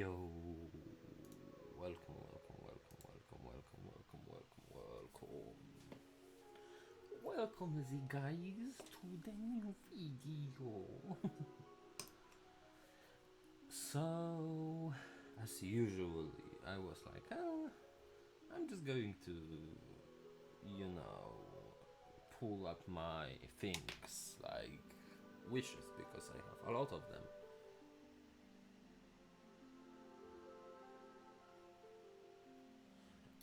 Yo, welcome, welcome, welcome, welcome, welcome, welcome, welcome, welcome. Welcome, the guys, to the new video. So, as usually, I was like, I'm just going to, you know, pull up my things, like wishes, because I have a lot of them.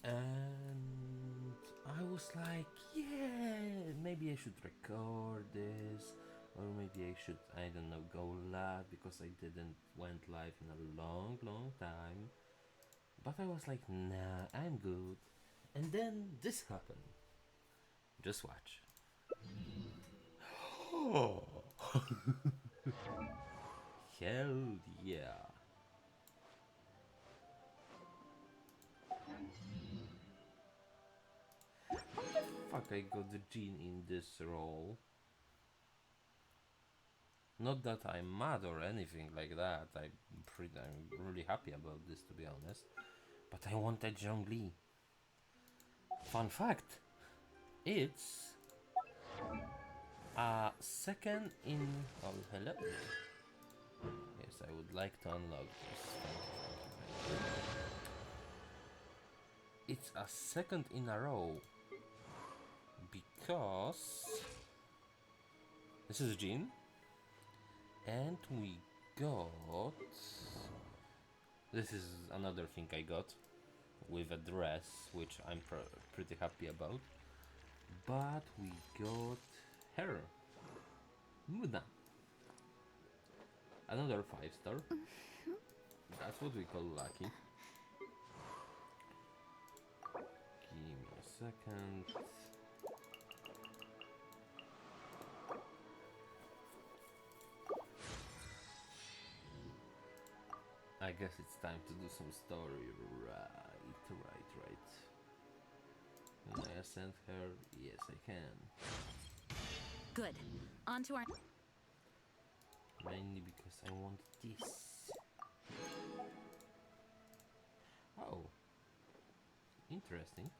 And I was like, yeah, maybe I should record this, or maybe I should, I don't know, go live, because I didn't went live in a long time. But I was like, nah, I'm good. And then this happened. Just watch. Oh, hell yeah. Fuck, I got the gene in this role. Not that I'm mad or anything like that. I'm really happy about this, to be honest. But I wanted Zhongli. Fun fact: it's a second in. Oh, hello. Yes, I would like to unlock this. Thank you. It's a second in a row because this is Jin, and we got. This is another thing I got with a dress, which I'm pretty happy about. But we got her, Muna, another 5-star. That's what we call lucky. Give me a second. I guess it's time to do some story. Right. Can I ascend her? Yes, I can. Good. On to our... Mainly because I want this. Oh. Interesting.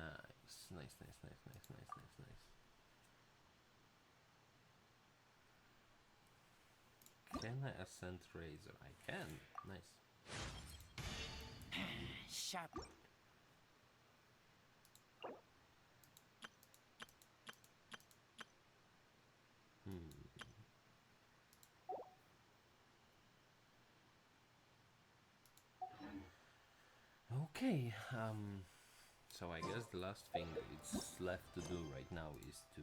Nice. Can I ascend Razor? I can. Nice. Sharp. Okay, so I guess the last thing it's left to do right now is to...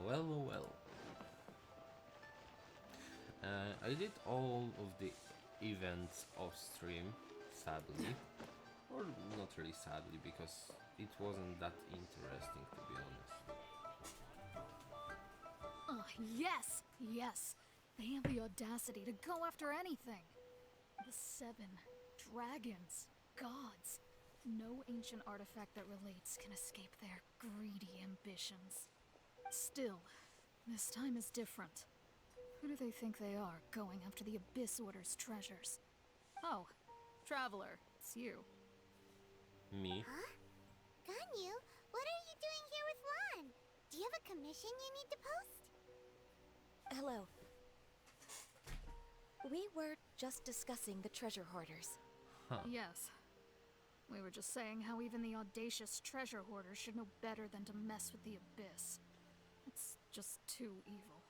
well. I did all of the events off stream, sadly. Or not really sadly, because it wasn't that interesting, to be honest. Oh, yes! Yes! They have the audacity to go after anything! The 7 dragons, gods. No ancient artifact that relates can escape their greedy ambitions. Still, this time is different. Who do they think they are, going after the Abyss Order's treasures? Oh, Traveler, it's you. Me? Huh? Ganyu, what are you doing here with Lan? Do you have a commission you need to post? Hello. We were just discussing the treasure hoarders. Yes. We were just saying how even the audacious treasure hoarders should know better than to mess with the Abyss. It's just too evil.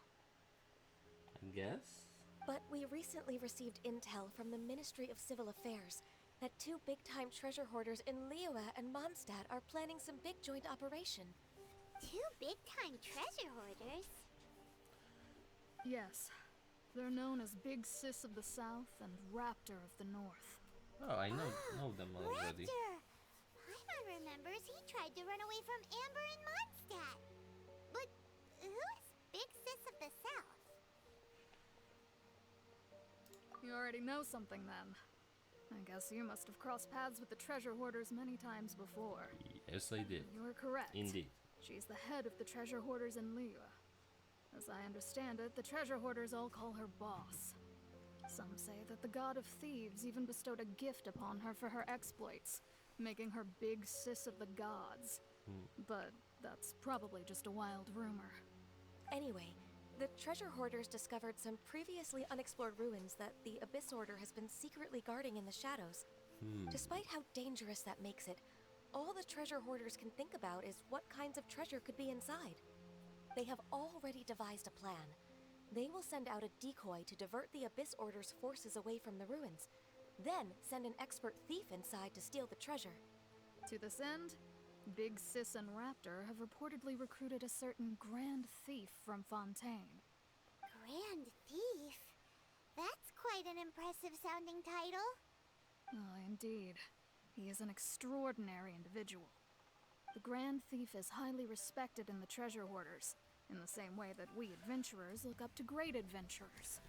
I guess? But we recently received intel from the Ministry of Civil Affairs that 2 big-time treasure hoarders in Liyue and Mondstadt are planning some big joint operation. 2 big-time treasure hoarders? Yes. They're known as Big Sis of the South and Raptor of the North. Oh, I know them already. Raptor! Paimon remembers he tried to run away from Amber in Mondstadt. But already know something then. I guess you must have crossed paths with the treasure hoarders many times before. Yes, I did. You are correct. Indeed. She's the head of the treasure hoarders in Liyue. As I understand it, the treasure hoarders all call her boss. Some say that the god of thieves even bestowed a gift upon her for her exploits, making her big sis of the gods. But that's probably just a wild rumor. Anyway, the treasure hoarders discovered some previously unexplored ruins that the Abyss Order has been secretly guarding in the shadows. Despite how dangerous that makes it, all the treasure hoarders can think about is what kinds of treasure could be inside. They have already devised a plan. They will send out a decoy to divert the Abyss Order's forces away from the ruins, then send an expert thief inside to steal the treasure. To this end, Big Sis and Raptor have reportedly recruited a certain Grand Thief from Fontaine. Grand Thief? That's quite an impressive sounding title. Oh, indeed. He is an extraordinary individual. The Grand Thief is highly respected in the treasure hoarders, in the same way that we adventurers look up to great adventurers.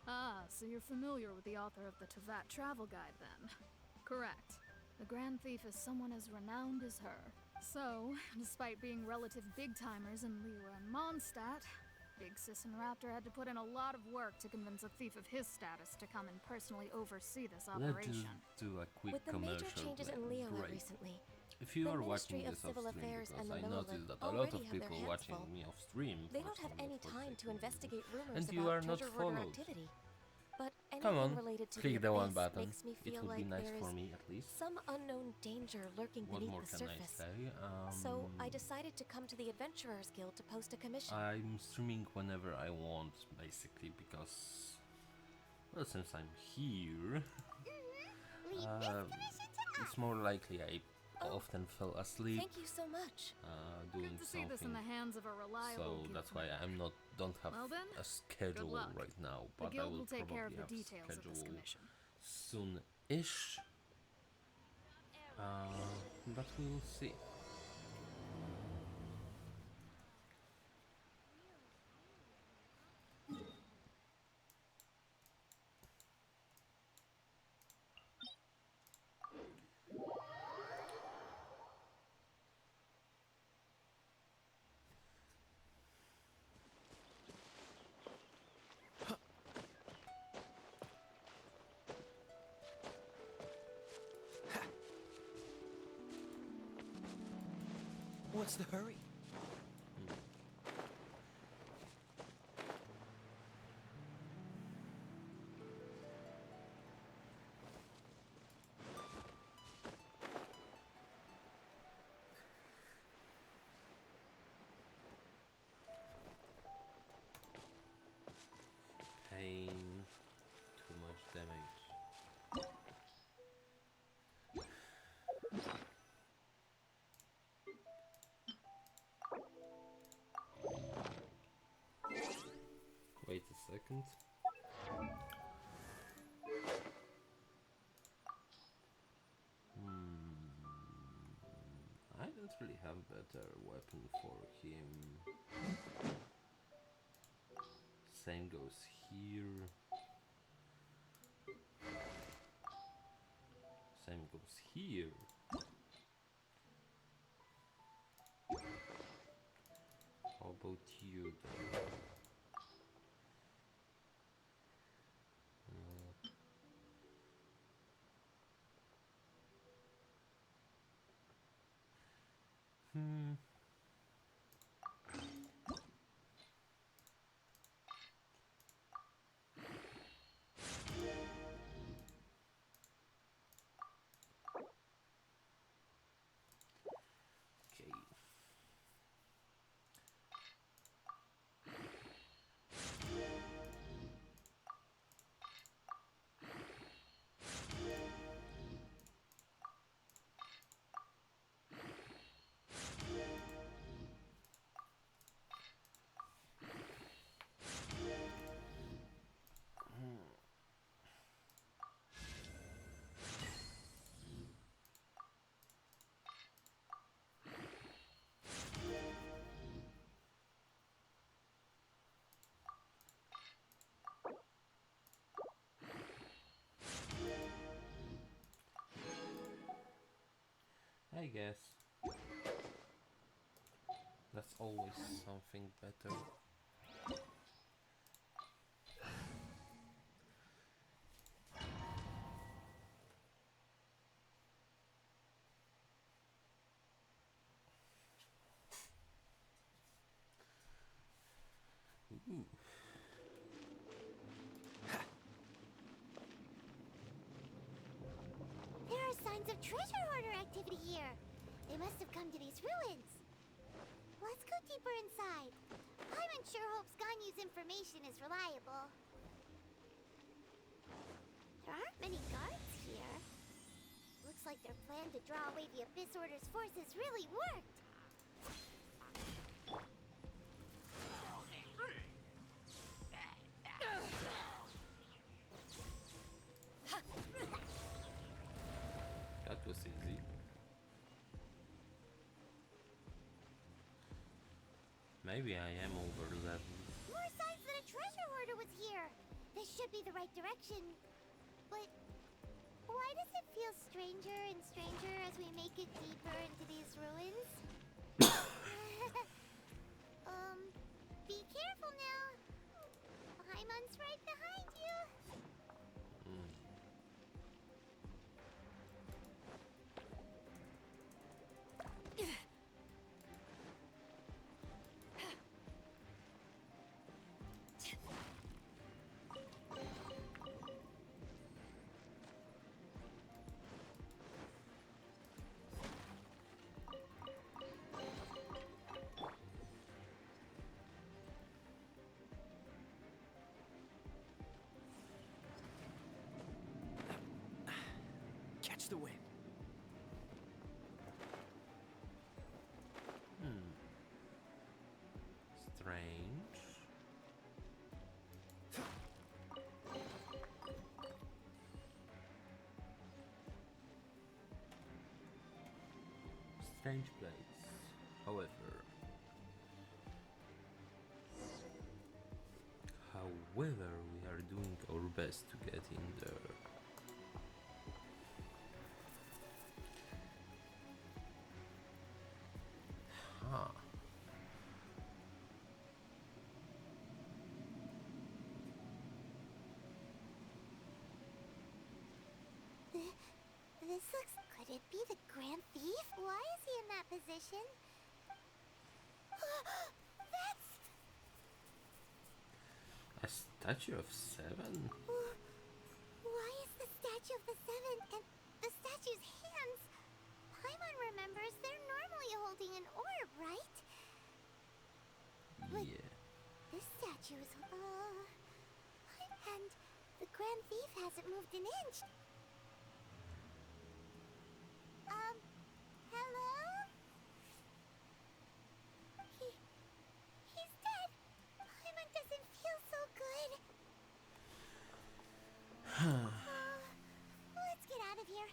Ah, so you're familiar with the author of the Tevat Travel Guide, then? Correct. The Grand Thief is someone as renowned as her. So, despite being relative big-timers in Liyue and Mondstadt, Big Sis and Raptor had to put in a lot of work to convince a thief of his status to come and personally oversee this Let's operation. just do a quick With the commercial major changes in break. Liyue recently, If you the are Ministry watching of this off Civil stream, Affairs because and the I Noble noticed that a already lot of have their people hands watching full. me off stream. They don't have any time to investigate rumors And you about are not treasure hoarder followed. activity. But Come anything on, related to click the the one Abyss button. makes me It feel would be like nice there for is me at least. some unknown danger lurking What beneath more the can I surface. say? So I decided to come to the Adventurers Guild to post a commission. I'm streaming whenever I want, basically, because, well, since I'm here, Leave this commission to us. it's more likely I often fell asleep Thank you so much. doing Good to see this in something. the hands of a reliable So guild that's why member. don't have Well then, a schedule luck. right now, The but I guild will will take care of probably the have details of this schedule commission. soon-ish. But we'll see. What's the hurry? Pain, too much damage. Wait a second. I don't really have better weapon for him. Same goes here. Same goes here. How about you then? Hmm. Okay. guess. That's always something better. Ooh. There are signs of treasure hoarder activity here. They must have come to these ruins. Let's go deeper inside. Paimon sure hopes Ganyu's information is reliable. There aren't many guards here. Looks like their plan to draw away the Abyss Order's forces really worked. That was easy. Maybe I am over leveled. More signs that a treasure hoarder was here. This should be the right direction. But why does it feel stranger and stranger as we make it deeper into these ruins? Be careful now. Paimon's right behind you. Catch the wind. Strange. Strange place. However, we are doing our best to get in there. Huh. This looks... Could it be the Grand Thief? Why is he in that position? That's... A statue of 7? Why is the statue of the 7 and the statue's hands? Paimon remembers they're normally holding an orb, right? But Yeah. this statue is... And the Grand Thief hasn't moved an inch. Hello? He's dead. Paimon doesn't feel so good. Let's get out of here.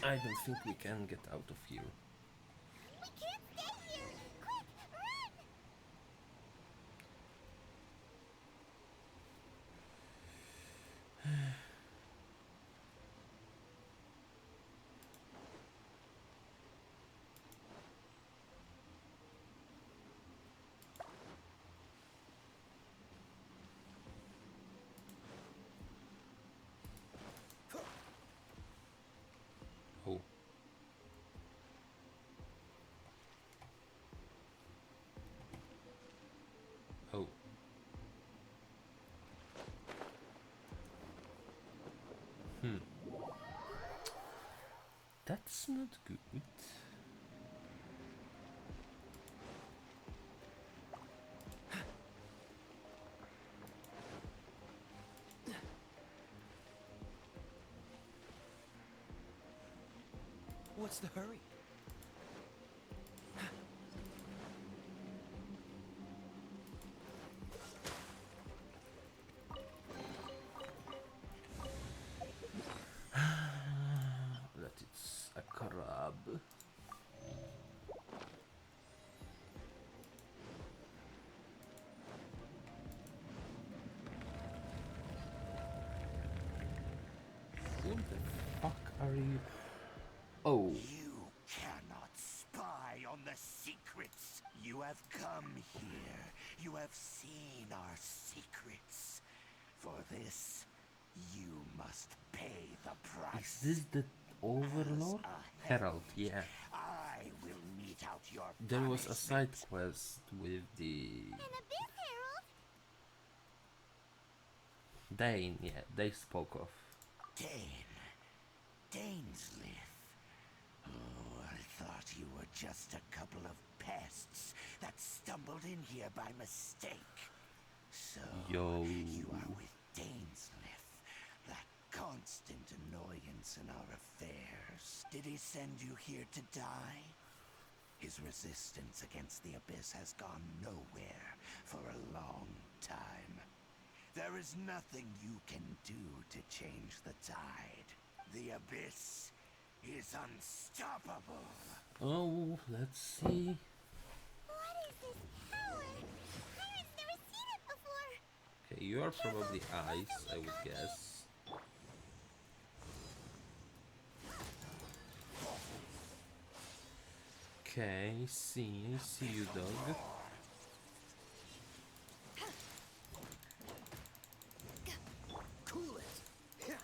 I don't think we can get out of here. We can't stay here. Quick, run! Oh. Oh. That's not good. What's the hurry? That it's a crab. Who the fuck are you? Whoa. You cannot spy on the secrets. You have come here. You have seen our secrets. For this, you must pay the price. Is this the Overlord? As a Herald, yeah. I will mete out your There was a side punishment. quest with the An Abyss Herald? Dane, yeah, they spoke of. Daneslith. Oh, I thought you were just a couple of pests that stumbled in here by mistake. So, Yo. you are with Daneslith, that constant annoyance in our affairs. Did he send you here to die? His resistance against the Abyss has gone nowhere for a long time. There is nothing you can do to change the tide. The Abyss is unstoppable. Oh, let's see. What is this power? Pirates never seen it before. Okay, you are probably ice, I would guess. Okay, I see you, dog. Cool it.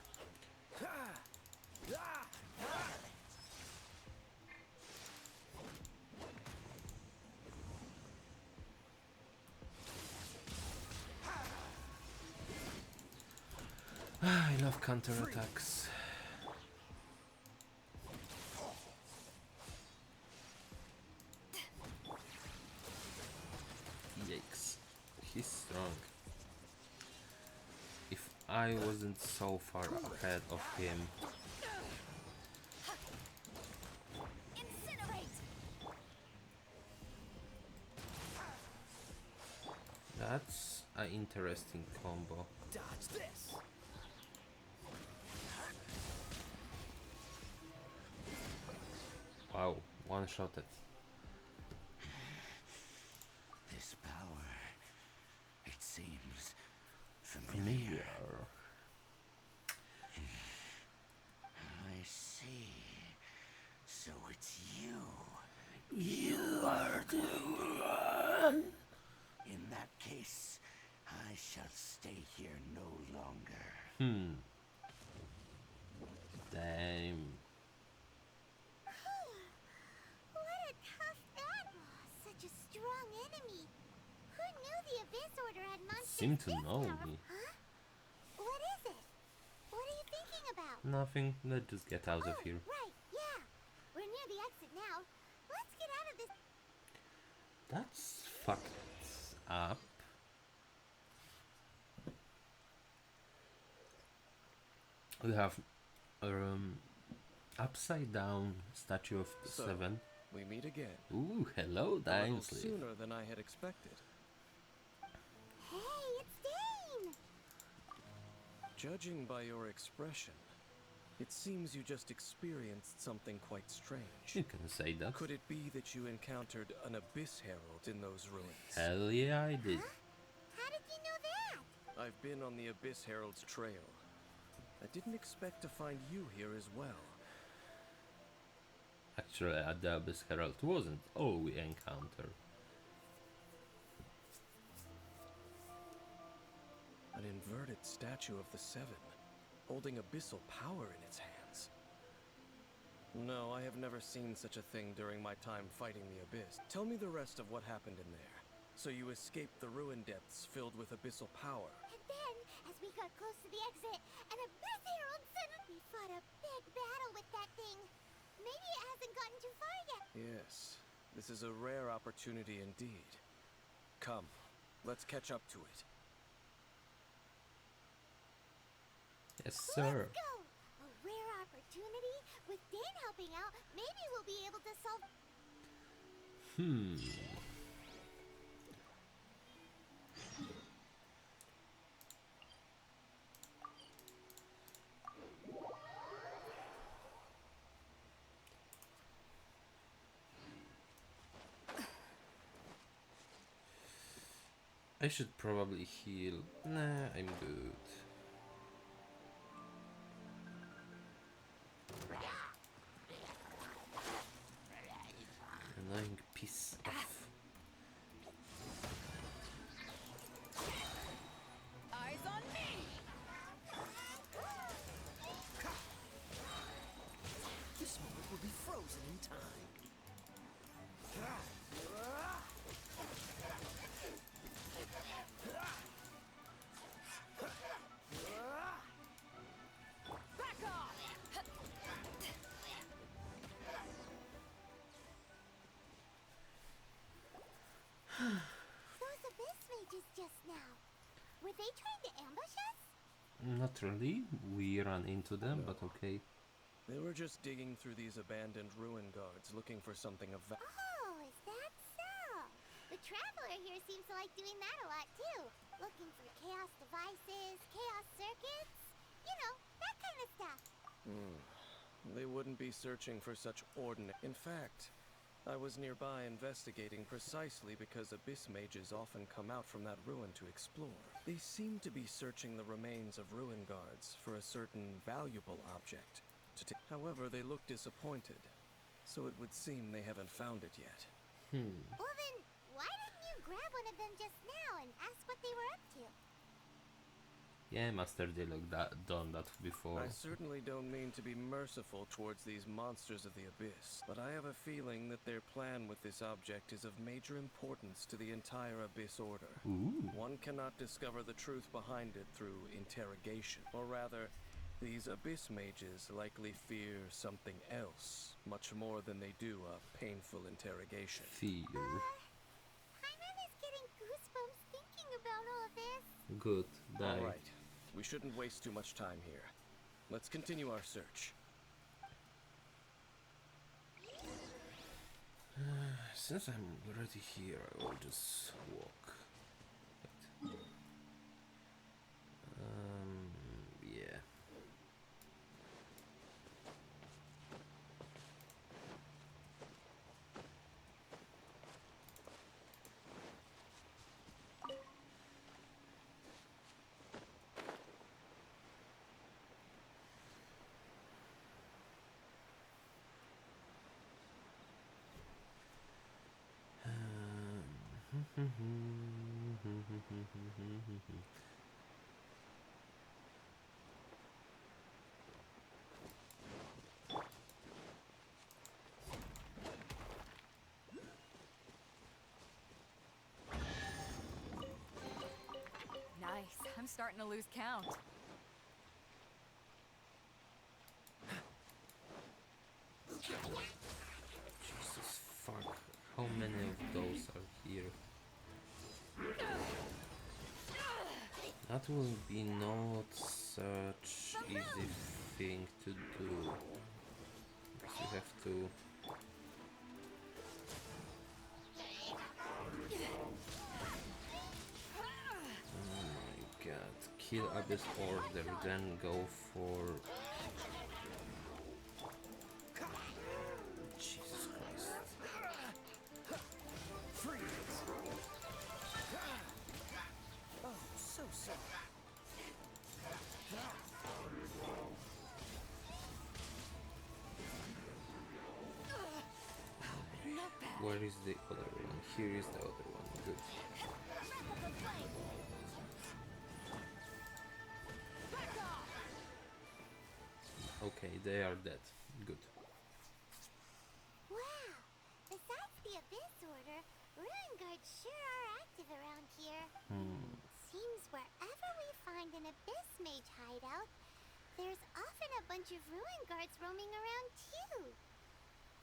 I love counterattacks. Yikes. He's strong. If I wasn't so far ahead of him. Incinerate! That's an interesting combo. Dodge this. Wow, one shot it. This power, it seems familiar. Familiar. I see. So it's you. You are the one. In that case, I shall stay here no longer. Damn. What a tough battle. Such a strong enemy. Who knew the Abyss Order had monsters Seem to this know powerful? me. Huh? What is it? What are you thinking about? Nothing. Let's just get out of here. Right, yeah. We're near the exit now. Let's get out of this. That's fucked up. We have upside down statue of the So, seven. we meet again. Ooh, hello, A little Dainsley. sooner than I had expected. Hey, it's Dane! Judging by your expression, it seems you just experienced something quite strange. You can say that. Could it be that you encountered an Abyss Herald in those ruins? Hell yeah, I did. How did you know that? I've been on the Abyss Herald's trail. I didn't expect to find you here as well. Actually, the Abyss Herald wasn't all we encountered. An inverted statue of the Seven, holding abyssal power in its hands. No, I have never seen such a thing during my time fighting the Abyss. Tell me the rest of what happened in there. So you escaped the ruin depths filled with abyssal power. And then, as we got close to the exit, an Abyss Herald suddenly fought a big battle with that thing. Maybe it hasn't gotten too far yet. Yes, this is a rare opportunity indeed. Come, let's catch up to it. Yes, sir. Let's go! A rare opportunity? With Dane helping out, maybe we'll be able to solve... I should probably heal. Nah, I'm good. now? Were they trying to ambush us? Not really. We ran into them, No. but okay. They were just digging through these abandoned ruin guards looking for something of value. Oh, is that so? The Traveler here seems to like doing that a lot too. Looking for chaos devices, chaos circuits, you know, that kind of stuff. They wouldn't be searching for such ordinary. In fact, I was nearby investigating precisely because abyss mages often come out from that ruin to explore. They seem to be searching the remains of ruin guards for a certain valuable object. However, they look disappointed, so it would seem they haven't found it yet. Well then, why didn't you grab one of them just now and ask what they were up to? Yeah, Master Dialog done that before. I certainly don't mean to be merciful towards these monsters of the Abyss, but I have a feeling that their plan with this object is of major importance to the entire Abyss Order. Ooh. One cannot discover the truth behind it through interrogation. Or rather, these Abyss mages likely fear something else, much more than they do a painful interrogation. Fear. Paimon is getting goosebumps thinking about all of this. Good. Die. All right. We shouldn't waste too much time here. Let's continue our search. Since I'm already here, I will just walk. Wait. Yeah. Nice. I'm starting to lose count. Jesus fuck. How many of those are here? That will be not such easy thing to do. Because you have to... Oh my god. Kill Abyss Order, then go for... Jesus Christ. Oh, so sorry. Where is the other one? Here is the other one. Good. Okay, they are dead. Good. Wow! Besides the Abyss Order, Ruin Guards sure are active around here. Seems wherever we find an Abyss Mage hideout, there's often a bunch of Ruin Guards roaming around too.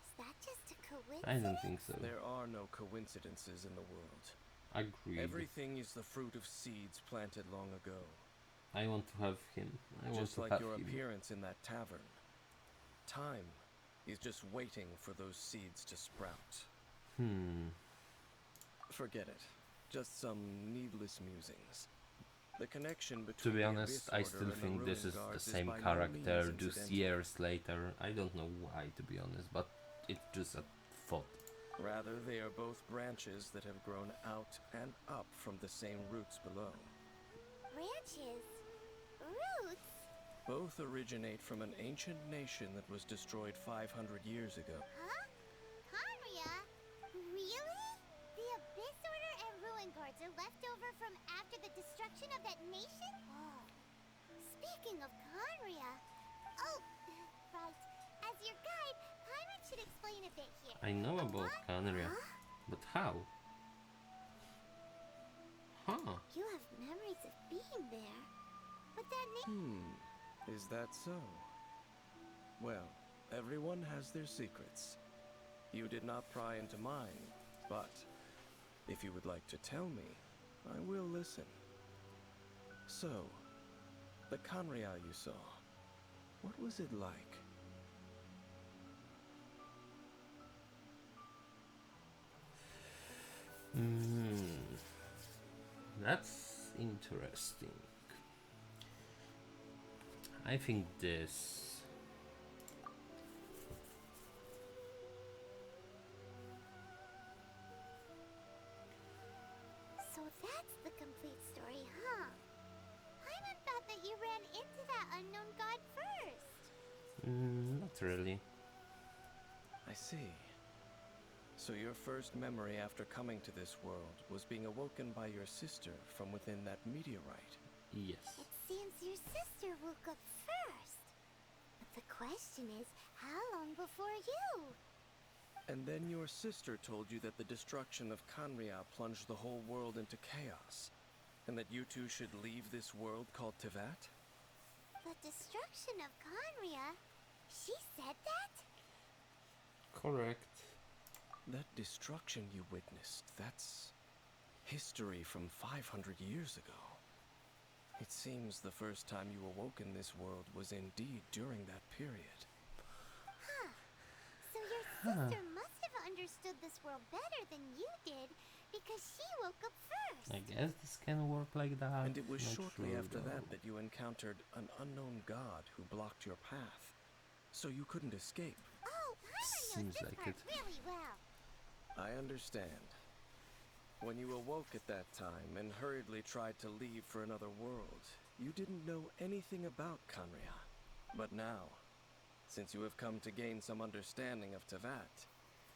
Is that just a coincidence? I don't think so. There are no coincidences in the world. Agreed. Everything is the fruit of seeds planted long ago. I want to have him. I want Just to like have your him. appearance in that tavern. Time is just waiting for those seeds to sprout. Forget it. Just some needless musings. The connection To between be the honest, Abyss I Order still and the think Ruin this is the Guards same by no character means just incidental. years later. I don't know why, to be honest, but it's just a thought. Rather, they are both branches that have grown out and up from the same roots below. Branches? Roots? Both originate from an ancient nation that was destroyed 500 years ago. Huh? Conria? Really? The Abyss Order and Ruin Guards are left over from after the destruction of that nation? Oh. Speaking of Conria... Oh, right. As your guide, Paimon should explain a bit here. I know about What? Canria, Huh? but how? Huh? You have memories of being there. But that name... Is that so? Well, everyone has their secrets. You did not pry into mine, but if you would like to tell me, I will listen. So, the Kanria you saw, what was it like? That's interesting. I think this. So that's the complete story, huh? Paimon thought that you ran into that unknown god first. Not really. I see. So your first memory after coming to this world was being awoken by your sister from within that meteorite. Yes. It seems your sister woke up first. But the question is, how long before you? And then your sister told you that the destruction of Kanria plunged the whole world into chaos, and that you two should leave this world called Tevat? The destruction of Conria? She said that? Correct. That destruction you witnessed, that's history from 500 years ago. It seems the first time you awoke in this world was indeed during that period. Huh. So your sister must have understood this world better than you did, because she woke up first. I guess this can work like that. And it was Not shortly sure, after that though. that you encountered an unknown god who blocked your path, so you couldn't escape. Oh, Paimon knows Seems this like part it. really well. I understand. When you awoke at that time and hurriedly tried to leave for another world, you didn't know anything about Kanria. But now, since you have come to gain some understanding of Tevat,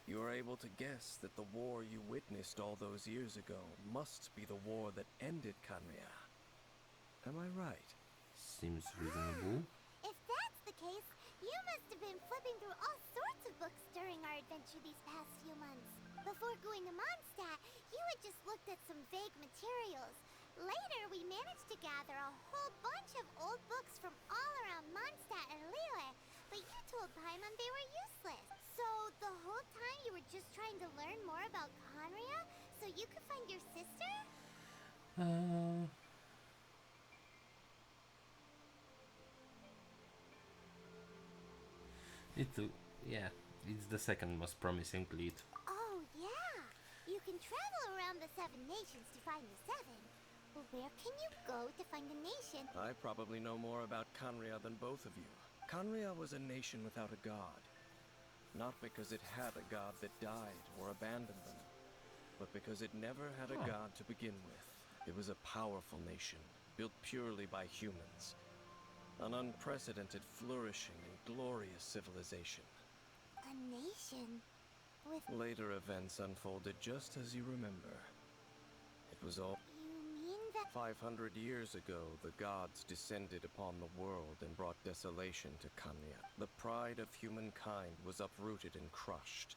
you are able to guess that the war you witnessed all those years ago must be the war that ended Kanria. Am I right? Seems reasonable. If that's the case, you must have been flipping through all sorts of books during our adventure these past few months. Before going to Mondstadt, you had just looked at some vague materials. Later, we managed to gather a whole bunch of old books from all around Mondstadt and Lille, but you told Paimon they were useless. So the whole time you were just trying to learn more about Conria so you could find your sister? Yeah, it's the second most promising lead. Oh, yeah. You can travel around the 7 nations to find the 7. But where can you go to find a nation? I probably know more about Kanria than both of you. Kanria was a nation without a god. Not because it had a god that died or abandoned them, but because it never had a god to begin with. It was a powerful nation, built purely by humans. An unprecedented, flourishing, and glorious civilization. A nation with... Later events unfolded just as you remember. It was all... You mean that... 500 years ago, the gods descended upon the world and brought desolation to Kanria. The pride of humankind was uprooted and crushed,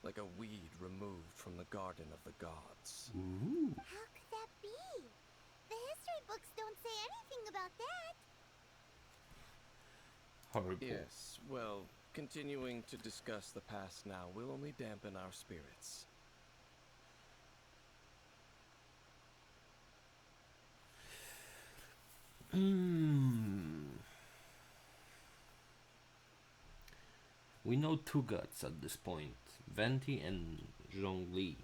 like a weed removed from the garden of the gods. Ooh. How could that be? The history books don't say anything about that. Horrible. Yes, well, continuing to discuss the past now will only dampen our spirits. We know two gods at this point, Venti and Zhongli.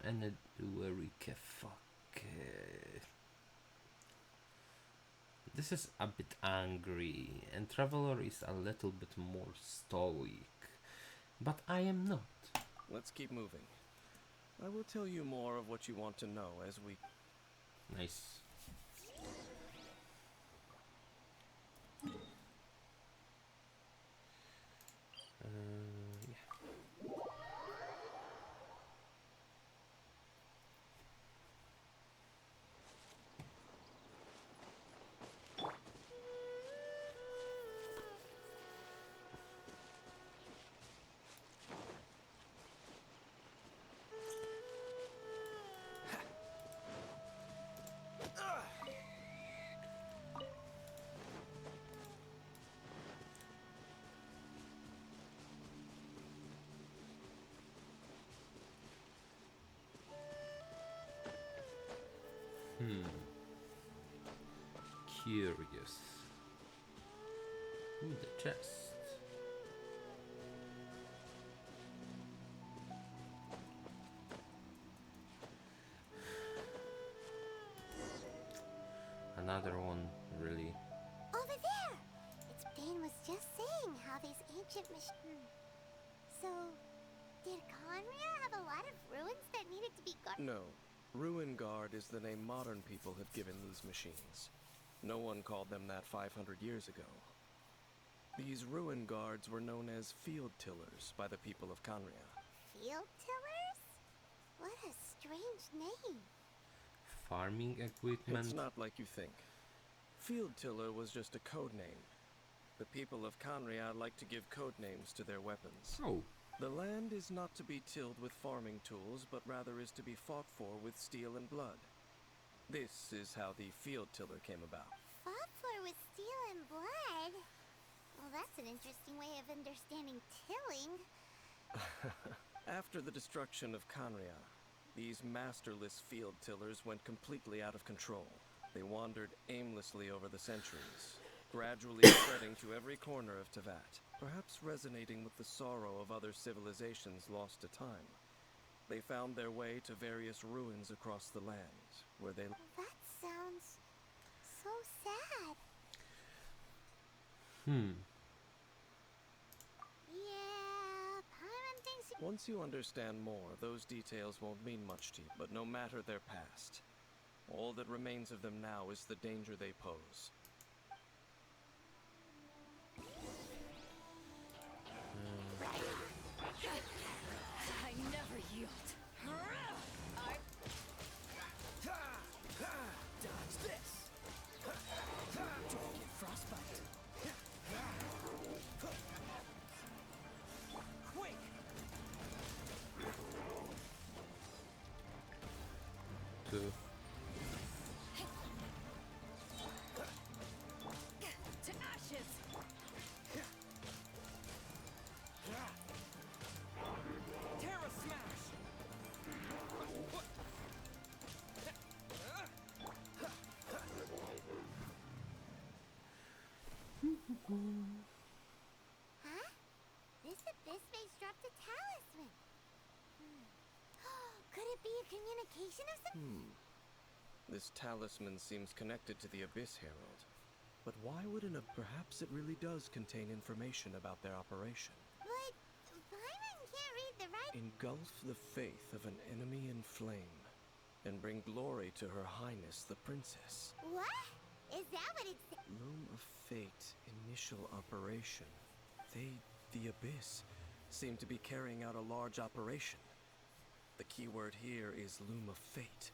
And a Duerike, fuck. This is a bit angry, and Traveler is a little bit more stoic. But I am not. Let's keep moving. I will tell you more of what you want to know as we... Nice. Yeah. Curious. Ooh, the chest. Another one, really. Over there! It's Dane was just saying how these ancient So, did Conria have a lot of ruins that needed to be guarded? No. Ruin Guard is the name modern people have given these machines. No one called them that 500 years ago. These Ruin Guards were known as Field Tillers by the people of Conria. Field tillers? What a strange name. Farming equipment. It's not like you think. Field Tiller was just a code name. The people of Conria like to give code names to their weapons. Oh, The land is not to be tilled with farming tools, but rather is to be fought for with steel and blood. This is how the Field Tiller came about. Fought for with steel and blood? Well, that's an interesting way of understanding tilling. After the destruction of Conria, these masterless field tillers went completely out of control. They wandered aimlessly over the centuries, gradually spreading to every corner of Tevat, perhaps resonating with the sorrow of other civilizations lost to time. They found their way to various ruins across the land, where they... That sounds so sad. Yeah, Paimon thinks you... Once you understand more, those details won't mean much to you, but no matter their past, all that remains of them now is the danger they pose. I never yield. Dodge this. Dragon frostbite. Quick. to To ashes. Terra smash. Huh? This abyss face dropped a talisman. Could it be a communication of some... This talisman seems connected to the Abyss Herald. But why wouldn't it? Perhaps it really does contain information about their operation. But Paimon can't read the writing. Engulf the faith of an enemy in flame, and bring glory to Her Highness the Princess. What? Is that what it said? Loom of Fate, initial operation. The Abyss, seem to be carrying out a large operation. The key word here is Loom of Fate.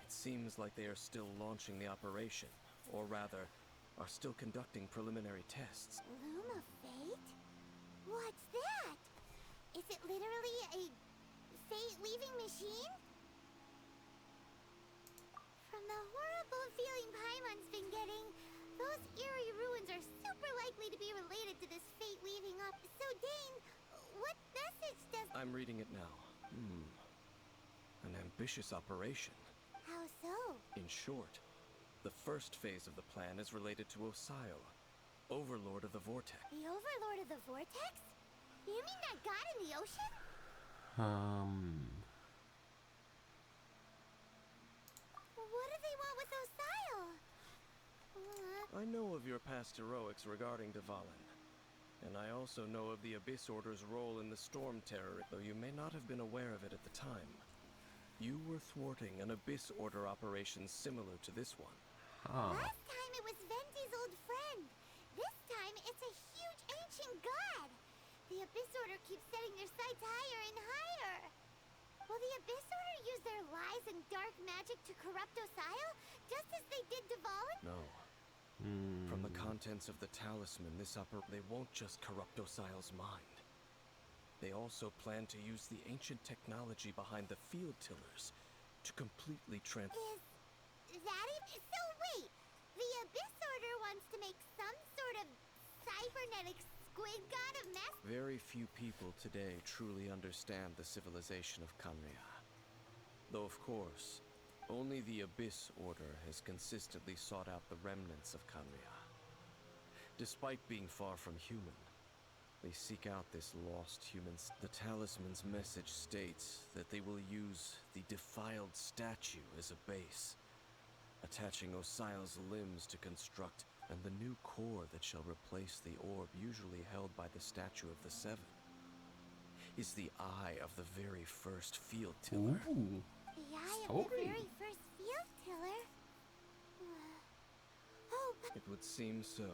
It seems like they are still launching the operation, or rather, are still conducting preliminary tests. Loom of Fate? What's that? Is it literally a fate-weaving machine? From the horrible feeling Paimon's been getting, those eerie ruins are super likely to be related to this fate-weaving up. So, Dane, what message does... I'm reading it now. An ambitious operation. How so? In short, the first phase of the plan is related to Osio, Overlord of the Vortex. The Overlord of the Vortex? You mean that god in the ocean? What do they want with Osio? I know of your past heroics regarding Dvalin, and I also know of the Abyss Order's role in the Storm Terror, though you may not have been aware of it at the time. You were thwarting an Abyss Order operation similar to this one. Last time it was Venti's old friend. This time it's a huge ancient god. The Abyss Order keeps setting their sights higher and higher. Will the Abyss Order use their lies and dark magic to corrupt Osio, just as they did Dvalin? No. From the contents of the talisman, they won't just corrupt Osio's mind. They also plan to use the ancient technology behind the field tillers to completely Is that it? So wait, the Abyss Order wants to make some sort of cybernetic squid god of mass... Very few people today truly understand the civilization of Conria. Though of course, Only the Abyss Order has consistently sought out the remnants of Khanria. Despite being far from human, they seek out this lost human. The talisman's message states that they will use the defiled statue as a base, attaching Osial's limbs to construct, and the new core that shall replace the orb usually held by the statue of the Seven is the eye of the very first field tiller. Ooh. The eye of Story. the very first field tiller? Oh, but It would seem so.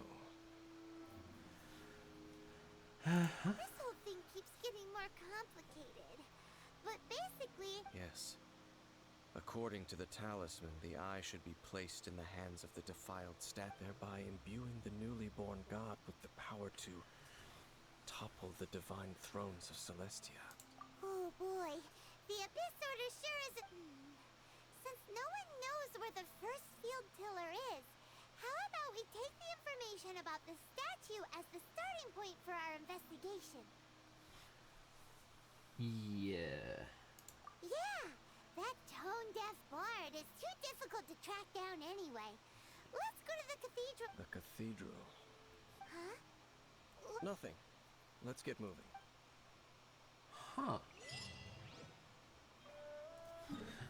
this whole thing keeps getting more complicated. But basically, Yes. According to the talisman, the eye should be placed in the hands of the defiled stat, thereby imbuing the newly born god with the power to topple the divine thrones of Celestia. oh boy, the Abyss Order sure is. Since no one knows where the first field tiller is, how about we take the information about the statue as the starting point for our investigation? Yeah. Yeah, that tone-deaf bard is too difficult to track down anyway. Let's go to the cathedral. The cathedral. Huh? Nothing. Let's get moving. Huh.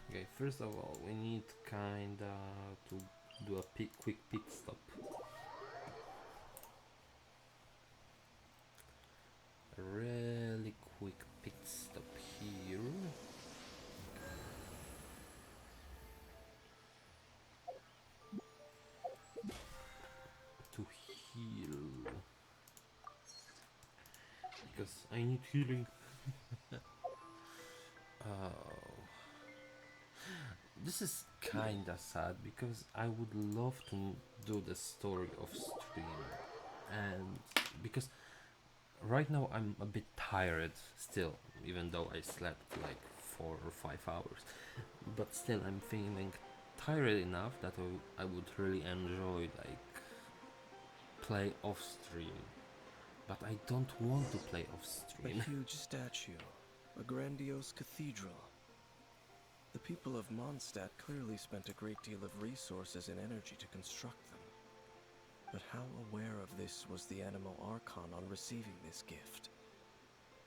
Okay, first of all, we need kinda to do a quick pit stop. A really quick pit stop here. To heal. Because I need healing. Oh. This is kinda sad because I would love to do the story of stream, and because right now I'm a bit tired still, even though I slept like 4 or 5 hours, but still I'm feeling tired enough that I would really enjoy like play off stream, but I don't want to play off A stream. huge statue. A grandiose cathedral. The people of Mondstadt clearly spent a great deal of resources and energy to construct them. But how aware of this was the Animal Archon on receiving this gift?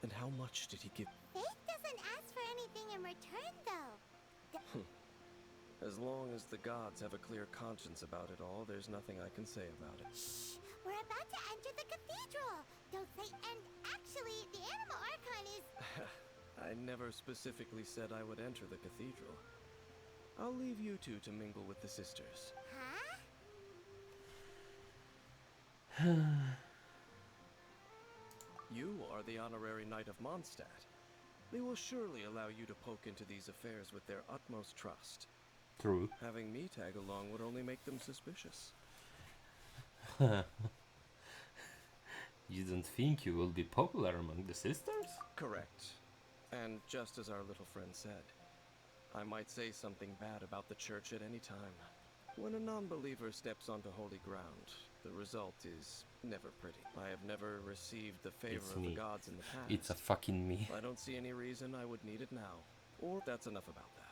And how much did he give? Faith doesn't ask for anything in return, though. As long as the gods have a clear conscience about it all, there's nothing I can say about it. Shh! We're about to enter the cathedral! Don't say, and actually, the Animal Archon is... I never specifically said I would enter the cathedral. I'll leave you two to mingle with the sisters. Huh? You are the honorary knight of Mondstadt. They will surely allow you to poke into these affairs with their utmost trust. True. Having me tag along would only make them suspicious. You don't think you will be popular among the sisters? Correct. And just as our little friend said, I might say something bad about the church at any time. When a non-believer steps onto holy ground, the result is never pretty. I have never received the favor It's of me. the gods in the past. It's a fucking me. I don't see any reason I would need it now. Or that's enough about that.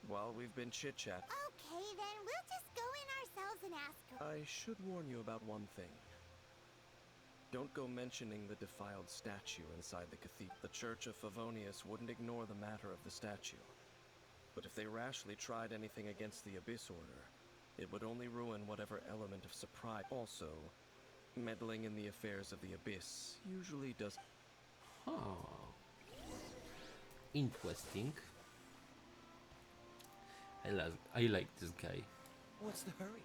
While we've been chit-chat, Okay, then we'll just go in ourselves and ask her. I should warn you about one thing. Don't go mentioning the defiled statue inside the cathedral. The Church of Favonius wouldn't ignore the matter of the statue. But if they rashly tried anything against the Abyss Order, it would only ruin whatever element of surprise. Also, meddling in the affairs of the Abyss usually does... Huh. Interesting. I like this guy. What's the hurry?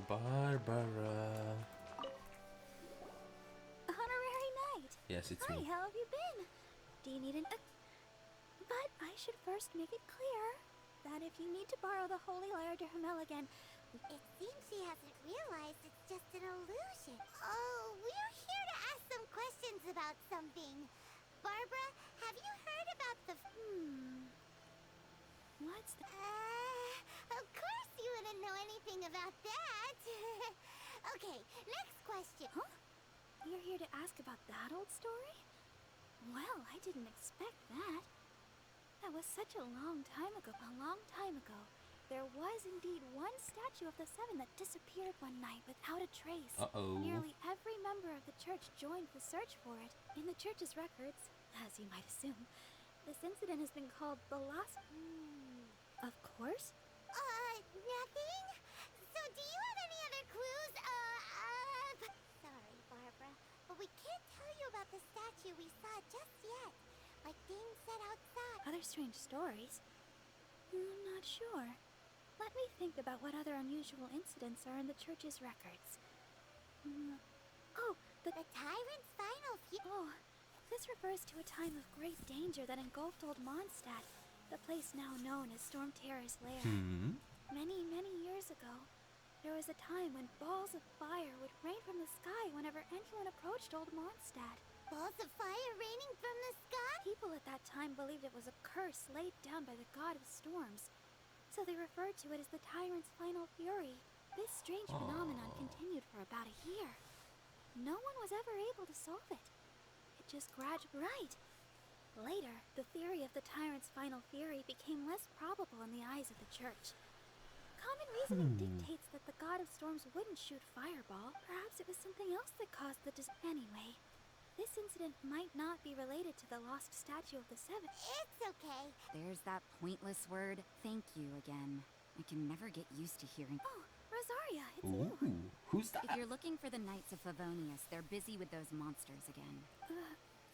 Barbara. Honorary Knight. Yes, it's Hi, me. how have you been? Do you need an... But I should first make it clear that if you need to borrow the Holy Lyre to Hermel again, It seems she hasn't realized it's just an illusion. Oh, we're here to ask some questions about something. Barbara, have you heard about the... what's the... Of course to know anything about that. Okay, next question. Huh? You're here to ask about that old story? Well, I didn't expect that. That was such a long time ago. A long time ago, there was indeed one statue of the seven that disappeared one night without a trace. Uh-oh. Nearly every member of the church joined the search for it. In the church's records, as you might assume, this incident has been called the Lost... Of course. Nothing? So do you have any other clues? Sorry, Barbara, but we can't tell you about the statue we saw just yet. Like Dane said outside. Other strange stories? I'm not sure. Let me think about what other unusual incidents are in the church's records. Oh, The tyrant's final Oh, this refers to a time of great danger that engulfed old Mondstadt, the place now known as Storm Terror's lair. Many, many years ago, there was a time when balls of fire would rain from the sky whenever anyone approached old Mondstadt. balls of fire raining from the sky? People at that time believed it was a curse laid down by the god of storms, so they referred to it as the tyrant's final fury. This strange phenomenon continued for about a year. No one was ever able to solve it. It just gradually... Right! Later, the theory of the tyrant's final fury became less probable in the eyes of the church. Common reasoning dictates that the god of storms wouldn't shoot fireball. Perhaps it was something else that caused the Anyway, this incident might not be related to the lost statue of the seven. It's okay. There's that pointless word, thank you again. I can never get used to hearing. Oh, Rosaria, it's you. Ooh, who's that? If you're looking for the Knights of Favonius, they're busy with those monsters again.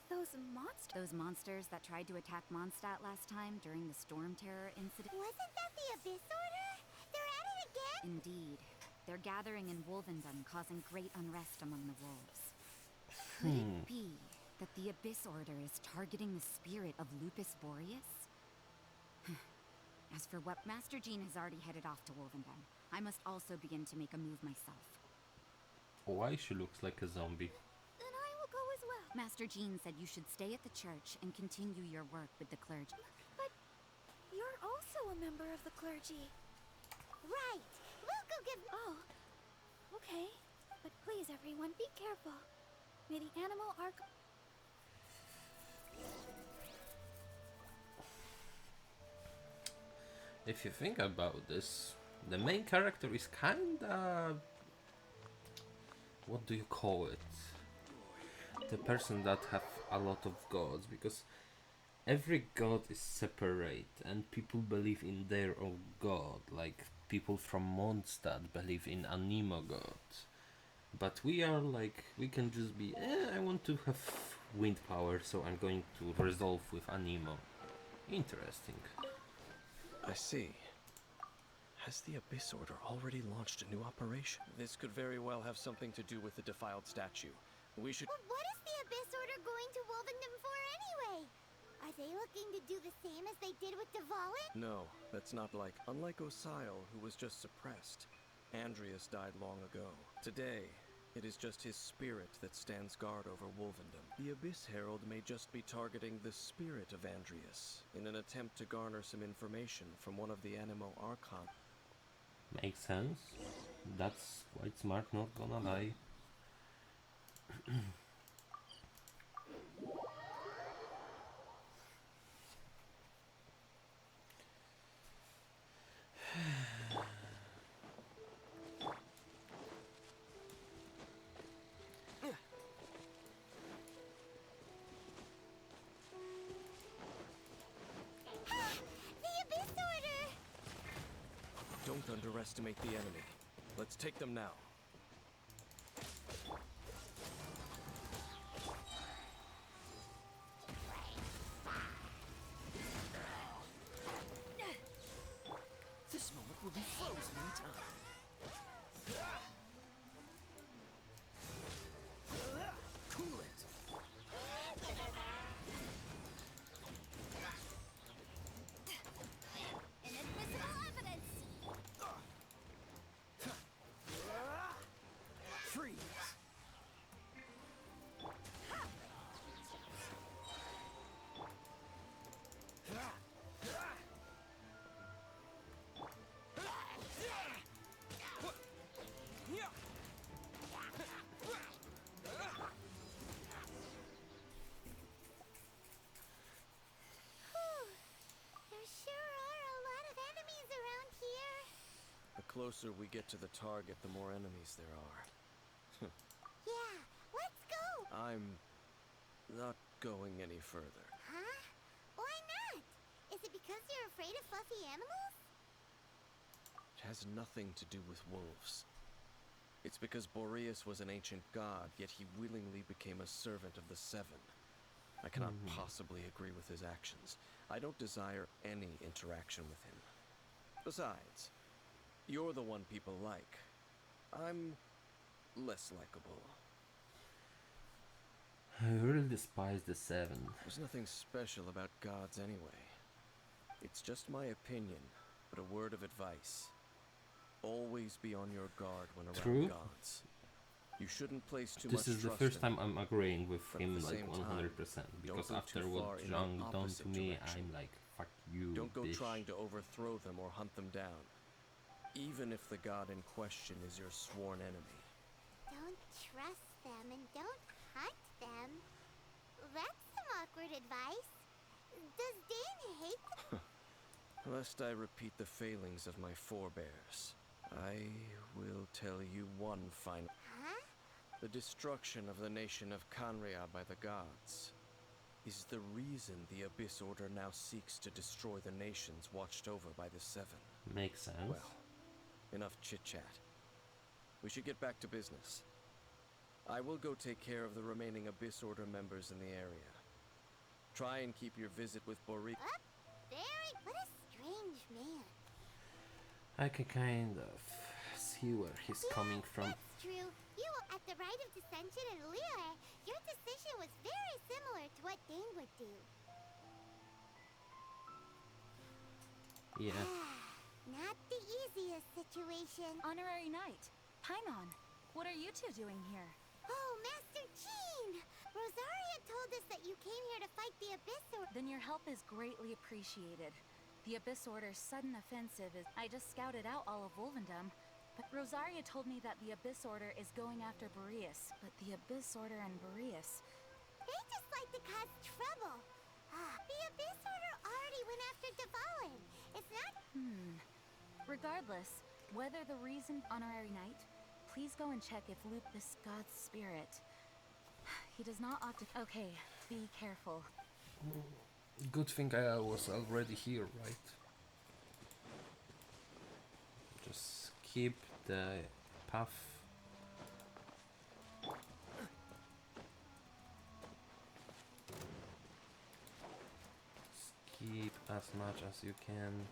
Those monsters? Those monsters that tried to attack Mondstadt last time during the Storm Terror incident? Wasn't that the Abyss Order? They're at it again? Indeed. They're gathering in Wolvendom, causing great unrest among the wolves. Could it be that the Abyss Order is targeting the spirit of Lupus Boreas? As for what, Master Jean has already headed off to Wolvendom. I must also begin to make a move myself. Why she looks like a zombie? Then I will go as well. Master Jean said you should stay at the church and continue your work with the clergy. But you're also a member of the clergy. Right. We'll go give... Oh, okay. But please, everyone, be careful. May the animal arc... If you think about this, the main character is kinda... What do you call it? The person that have a lot of gods, because every god is separate and people believe in their own god, like people from Mondstadt believe in Anima god. But we are like, we can just be, I want to have wind power, so I'm going to resolve with Anima. Interesting. I see. Has the Abyss Order already launched a new operation? This could very well have something to do with the defiled statue. We should... But what is the Abyss Order going to Wolvendom for anyway? Are they looking to do the same as they did with Dvalin? No, that's not like... Unlike Osile, who was just suppressed, Andreas died long ago. Today, it is just his spirit that stands guard over Wolvendom. The Abyss Herald may just be targeting the spirit of Andreas in an attempt to garner some information from one of the Animo Archon. Makes sense. That's quite smart, not gonna lie. The Abyss Order! Don't underestimate the enemy. Let's take them now. This moment will be frozen in time. Cool it. Inadmissible evidence! closer we get to the target, the more enemies there are. Yeah, let's go! I'm not going any further. Huh? Why not? Is it because you're afraid of fluffy animals? It has nothing to do with wolves. It's because Boreas was an ancient god, yet he willingly became a servant of the Seven. I cannot possibly agree with his actions. I don't desire any interaction with him. Besides, you're the one people like. I'm less likable. I really despise the Seven. There's nothing special about gods anyway. It's just my opinion, but a word of advice. Always be on your guard when around True. gods. You shouldn't place too This much is the trust first in time them. I'm agreeing with But at him the like same 100%. time, Because don't go after too what far in Zhang the done opposite to me, direction. I'm like, fuck you, Don't go bitch. trying to overthrow them or hunt them down. Even if the god in question is your sworn enemy. Don't trust them and don't hunt them. That's some awkward advice. Does Dane hate them? Lest I repeat the failings of my forebears, I will tell you one final. Huh? The destruction of the nation of Kanria by the gods is the reason the Abyss Order now seeks to destroy the nations watched over by the Seven. Makes sense. Well, enough chit-chat. We should get back to business. I will go take care of the remaining Abyss Order members in the area. Try and keep your visit with Boreas. What a strange man. I can kind of see where he's coming from. That's true. You, at the rite of dissension in Liyue, your decision was very similar to what Dane would do. Yeah. Not the easiest situation. Honorary Knight, Paimon, what are you two doing here? Oh, Master Jean! Rosaria told us that you came here to fight the Abyss Order. Then your help is greatly appreciated. The Abyss Order's sudden offensive is... I just scouted out all of Wolvendom, but Rosaria told me that the Abyss Order is going after Boreas. But the Abyss Order and Boreas... They just like to cause trouble. The Abyss Order already went after Dvalin. It's not... Regardless, whether the reason... Honorary Knight, please go and check if Lupus God's spirit... He does not opt to... Okay, be careful. Good thing I was already here, right? Just keep the path. Keep as much as you can.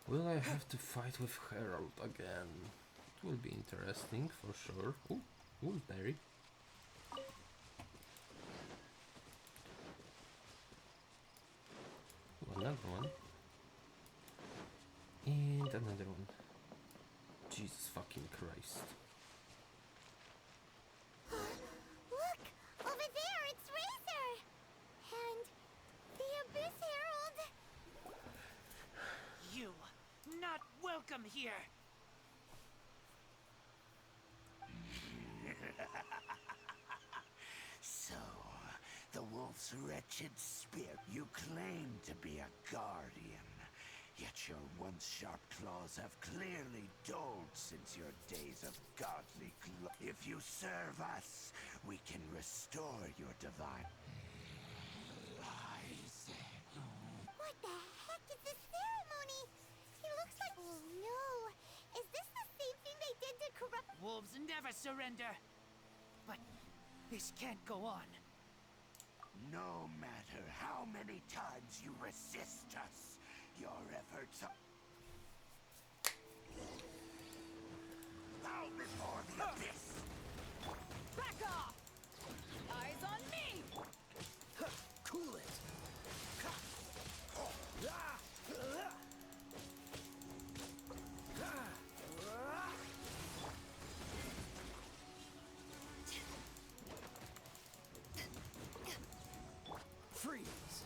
Will I have to fight with Herald again? It will be interesting for sure. Ooh, wolfberry. Ooh, another one. And another one. Jesus fucking Christ. Look! Over there, it's Razor! And the Abyss Herald! You, not welcome here. So, the wolf's wretched spirit. You claim to be a guardian, yet your once sharp claws have clearly dulled since your days of godly glory. If you serve us, we can restore your divine lies. What the heck is this ceremony? He looks like... Oh no! Is this the same thing they did to corrupt... Wolves never surrender. But this can't go on. No matter how many times you resist us, your efforts are... Bow before the abyss! Back off! Eyes on me! Cool it. Freeze.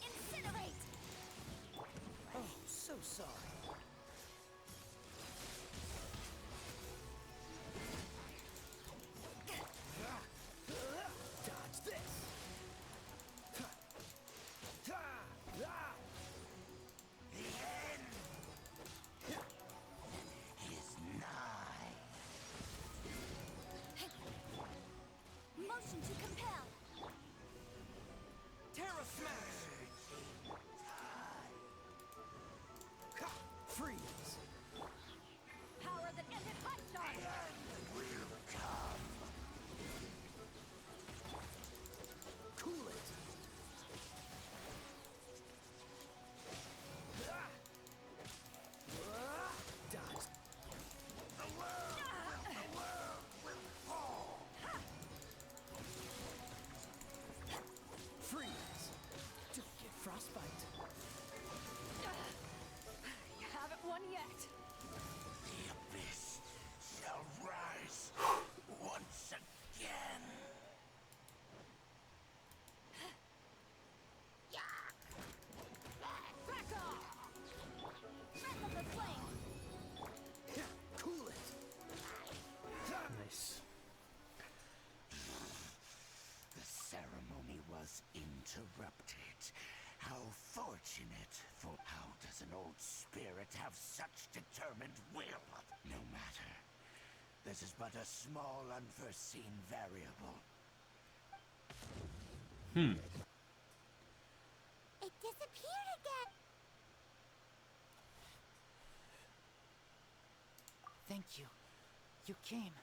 Incinerate! Oh, so sorry. uninterrupted. How fortunate for how does an old spirit have such determined will? No matter. This is but a small unforeseen variable. It disappeared again. Thank you. You came.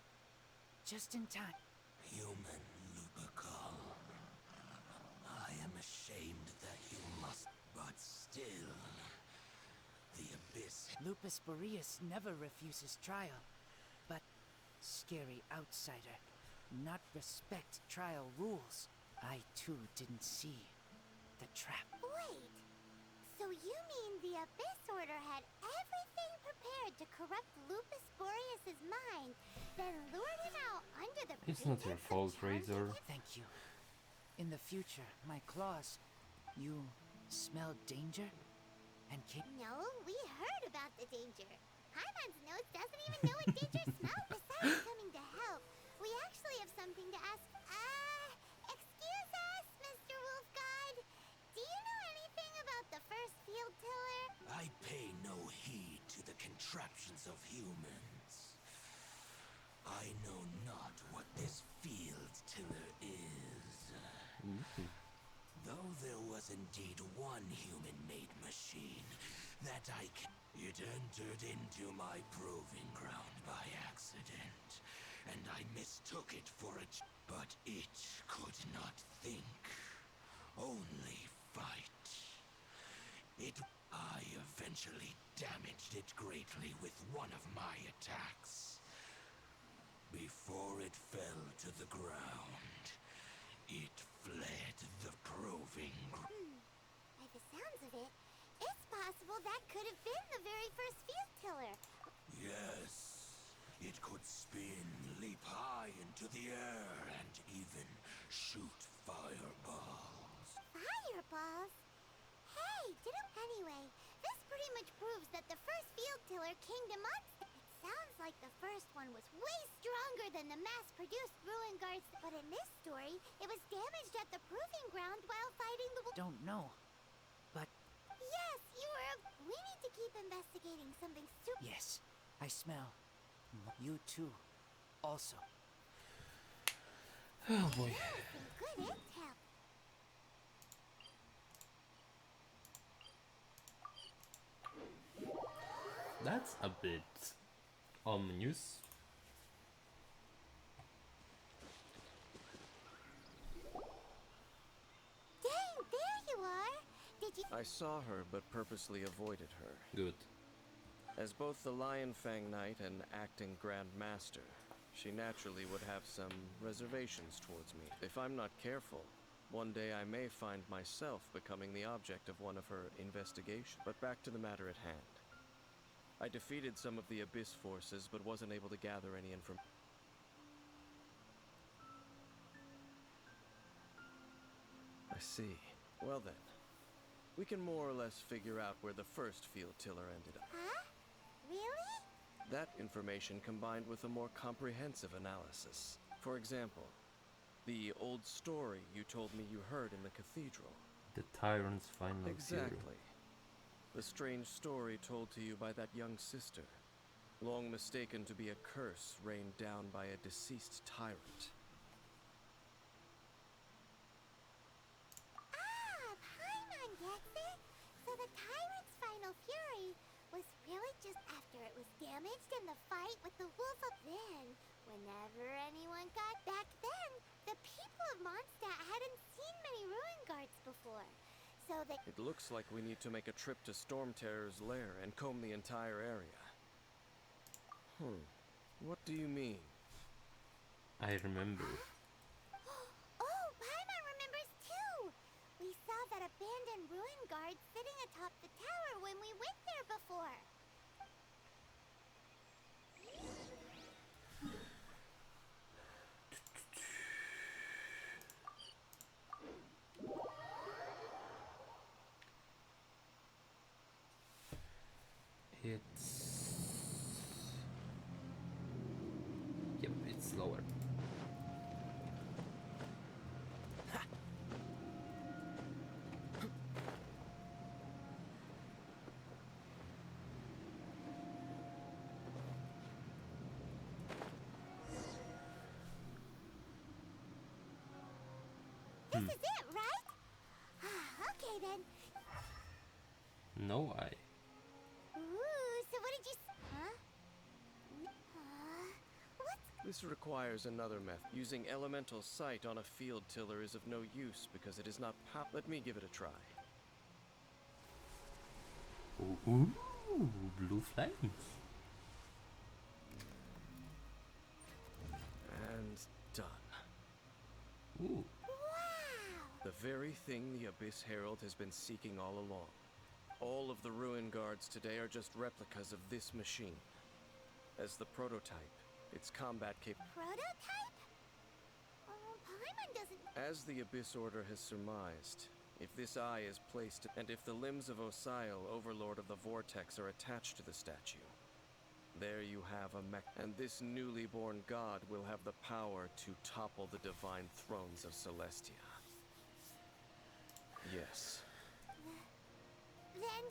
Just in time. Human Lupercal. I am ashamed that you must, but still. The Abyss. Lupus Boreas never refuses trial. But scary outsider, not respect trial rules. I too didn't see the trap. Wait. So you mean the Abyss Order had everything prepared to corrupt Lupus Boreas' mind, then lured him out under the It's not your pretense of fault, challenging Razor. him? Thank you. In the future, my claws, you smell danger and came. No, we heard about the danger. Paimon's nose doesn't even know what danger smells. Besides coming to help, we actually have something to ask. Excuse us, Mr. Wolf God. Do you know anything about the first field tiller? I pay no heed to the contraptions of humans. I know not what this field tiller is. Though there was indeed one human-made machine that it entered into my proving ground by accident, and I mistook it for but it could not think, only fight. I eventually damaged it greatly with one of my attacks. Before it fell to the ground, it fled the proving ground. By the sounds of it, it's possible that could have been the very first field tiller. Yes, it could spin, leap high into the air, and even shoot fireballs. Fireballs? Hey, Anyway, this pretty much proves that the first field tiller came to monster. It sounds like the first one was way stronger than the mass-produced ruin guards, but in this story, it was damaged at the proving ground while fighting the Don't know. But Yes, you were We need to keep investigating something super. yes, I smell. You too. Also. Oh boy. Some good intel. That's a bit ominous. Dang, there you are. Did you? I saw her, but purposely avoided her. Good. As both the Lion Fang Knight and acting Grand Master, she naturally would have some reservations towards me. If I'm not careful, one day I may find myself becoming the object of one of her investigations. But back to the matter at hand. I defeated some of the Abyss forces, but wasn't able to gather any information. I see. Well then, we can more or less figure out where the first field tiller ended up. Huh? Really? That information combined with a more comprehensive analysis. For example, the old story you told me you heard in the cathedral. The tyrant's final Exactly. The strange story told to you by that young sister, long mistaken to be a curse rained down by a deceased tyrant. Paimon gets it. So the tyrant's final fury was really just after it was damaged in the fight with the wolf up then. Whenever anyone got back then, the people of Mondstadt hadn't seen many ruin guards before. So they It looks like we need to make a trip to Storm Terror's lair and comb the entire area. What do you mean? I remember. Oh, Paimon remembers too! We saw that abandoned ruin guard sitting atop the tower when we went there before. It's... Yep, it's lower. This is it, right? Okay then. No, I. Ooh, so what did you huh? What? This requires another method. Using elemental sight on a field tiller is of no use because it is not Let me give it a try. Ooh, blue flames. And done. Ooh. The very thing the Abyss Herald has been seeking all along. All of the Ruin Guards today are just replicas of this machine. As the prototype, its combat Prototype? Paimon doesn't... As the Abyss Order has surmised, if this eye is placed, and if the limbs of Osial, Overlord of the Vortex, are attached to the statue, there you have a mech, and this newly born god will have the power to topple the divine thrones of Celestia. Yes. Then,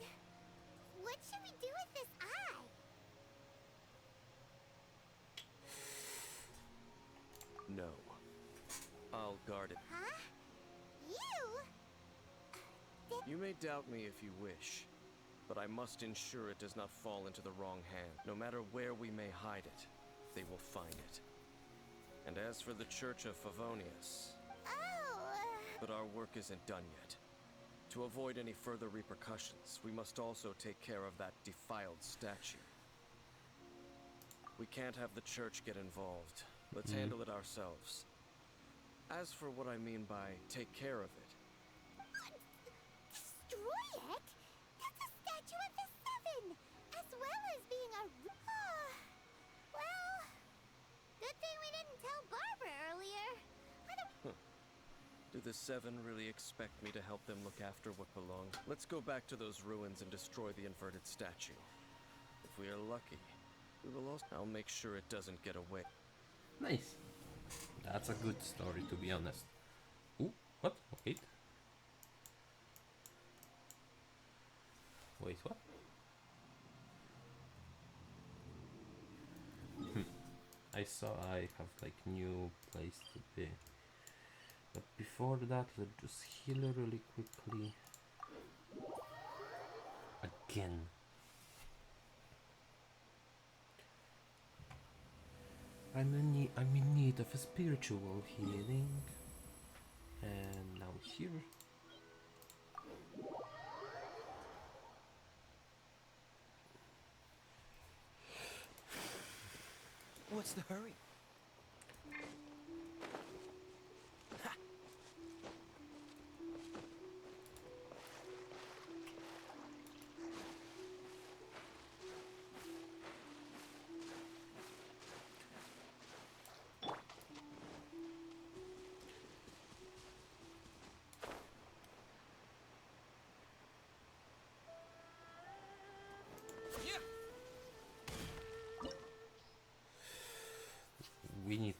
what should we do with this eye? No. I'll guard it. Huh? You may doubt me if you wish, but I must ensure it does not fall into the wrong hand. No matter where we may hide it, they will find it. And as for the Church of Favonius... But our work isn't done yet. To avoid any further repercussions, we must also take care of that defiled statue. We can't have the church get involved. Let's handle it ourselves. As for what I mean by take care of it... Destroy it? That's a statue of the Seven, as well as being a... well, good thing we didn't tell Barbara earlier. Do the Seven really expect me to help them look after what belongs? Let's go back to those ruins and destroy the inverted statue. If we are lucky, we will also... I'll make sure it doesn't get away. Nice. That's a good story, to be honest. Ooh, what? Wait. Wait, what? I saw I have like new place to be. But before that, let's just heal really quickly. Again. I'm in need of a spiritual healing. And now here. What's the hurry? We need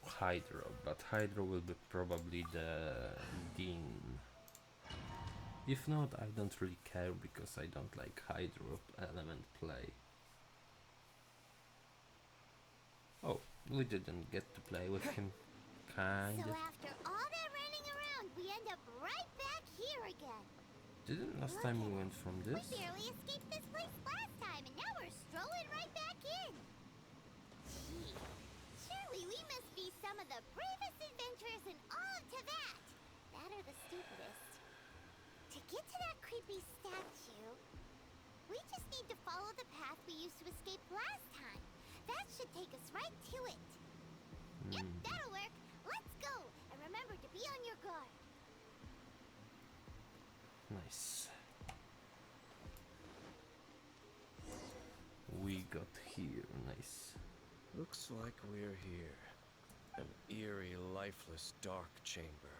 Hydro, but Hydro will be probably the Dean. If not, I don't really care because I don't like Hydro element play. Oh, we didn't get to play with him, kinda. So after all that running around, we end up right back here again. Didn't last time we went from this? We barely escaped this place last time, and now we're strolling right back in. Gee, surely we must be some of the bravest adventurers in all of Teyvat. That or the stupidest. To get to that creepy statue, we just need to follow the path we used to escape last time. That should take us right to it. Yep, that'll work. Let's go, and remember to be on your guard. Nice. We got here, nice. Looks like we're here. An eerie, lifeless, dark chamber.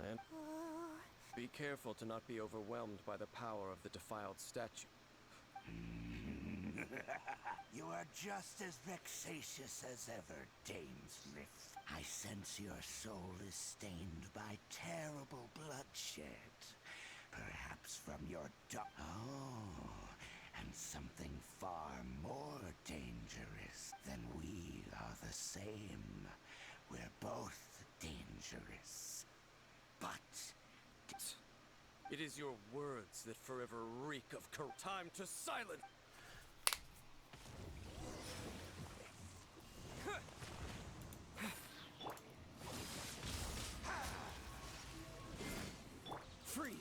And be careful to not be overwhelmed by the power of the defiled statue. You are just as vexatious as ever, Dainsmith. I sense your soul is stained by terrible bloodshed. Perhaps from your Oh, and something far more dangerous than we are the same. We're both dangerous. It is your words that forever reek of time to silence. Freeze!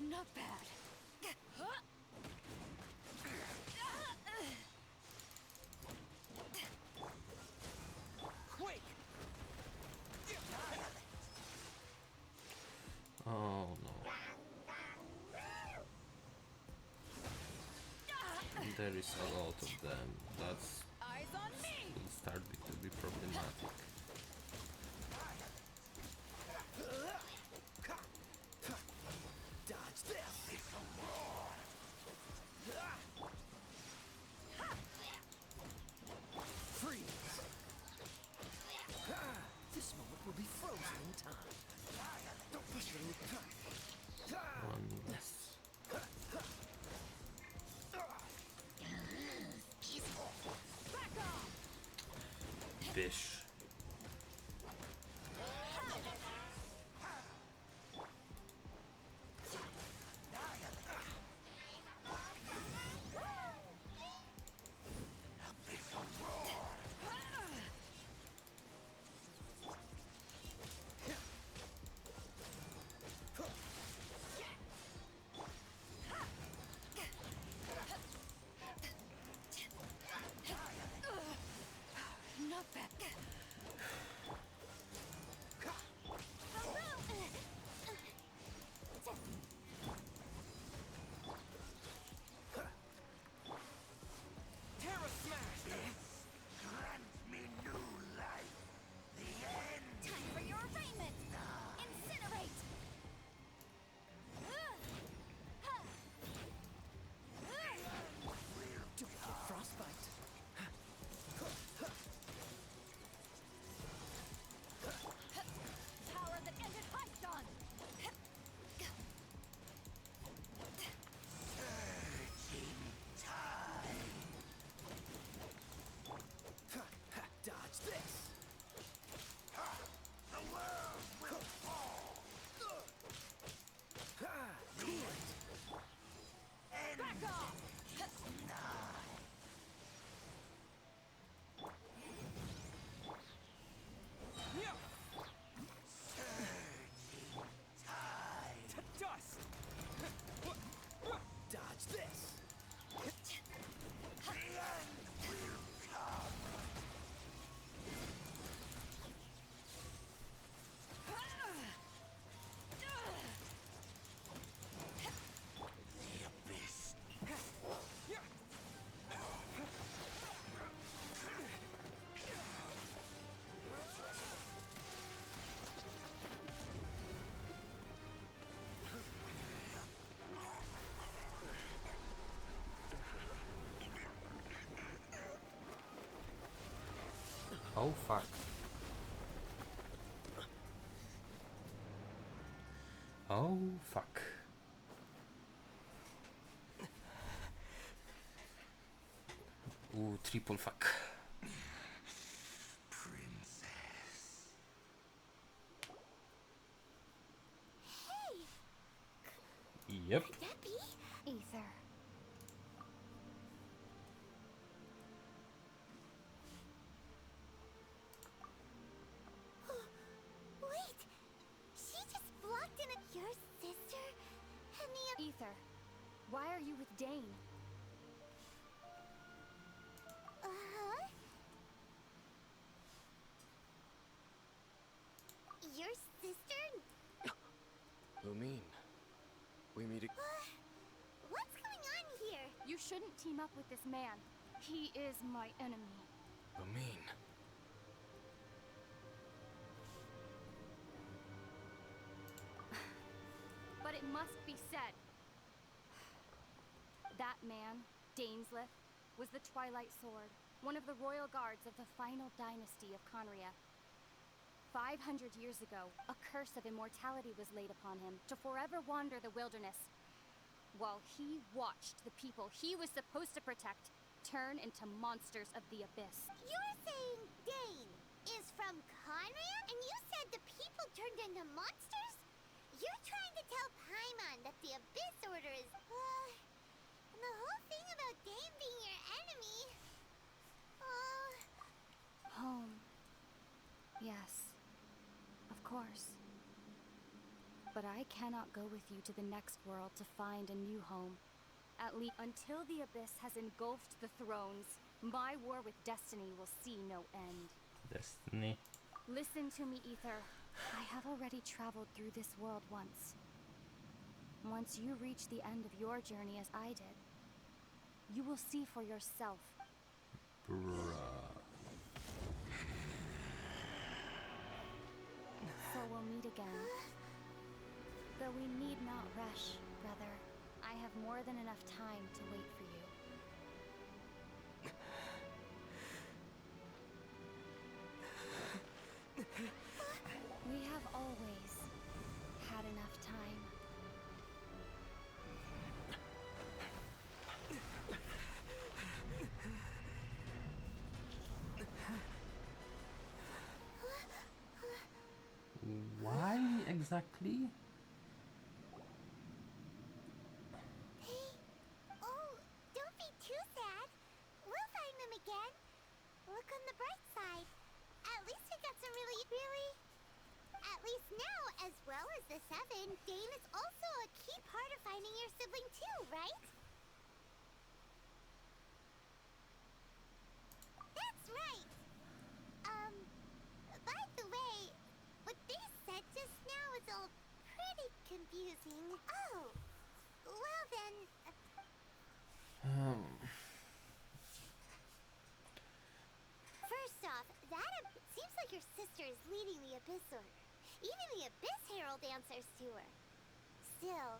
Not bad. Quake! Oh no. There is a lot of them. That's Eyes on me! will start to be problematic. Dodge this! Freeze! This moment will be frozen in time. Don't push it any time. One less. Back off! Fish. Not bad. Terra Smash! Grant me new life. The end. Time for your arraignment! Incinerate! Do we get frostbite? Power that ended Hydon! Dodge this! The world will fall. Cool it! Back off! Yeah. To dust! Dodge this! The end will come. The abyss. Oh fuck. Oh fuck. Ooh, triple fuck. Princess. Yep. That be? Ether. Wait! She just blocked in your sister? And the Ether. Why are you with Dane? Uh-huh. Your sister? Lumine, we meet What's going on here? You shouldn't team up with this man. He is my enemy. Lumine. But it must be said. That man, Daneslith, was the Twilight Sword, one of the royal guards of the final dynasty of Conria. 500 years ago, a curse of immortality was laid upon him to forever wander the wilderness, while he watched the people he was supposed to protect turn into monsters of the abyss. You're saying Dane is from Conria? And you said the people turned into monsters? You're trying to tell Paimon that the Abyss Order is... and the whole thing about Dane being your enemy... Home. Yes. Of course. But I cannot go with you to the next world to find a new home. At least until the Abyss has engulfed the thrones, my war with Destiny will see no end. Destiny. Listen to me, Ether. I have already traveled through this world once. Once you reach the end of your journey as I did, you will see for yourself. Bruh. So we'll meet again. Though we need not rush, brother. I have more than enough time to wait for you. We have always had enough time. Why exactly? Oh, don't be too sad. We'll find them again. Look on the bright side. At least we got some really... At least now, as well as the Seven, Dane is also a key part of finding your sibling too, right? That's right. By the way, what they said just now is all pretty confusing. Oh, well then... First off, seems like your sister is leading the Abyss Order. Even the Abyss Herald answers to her. Still,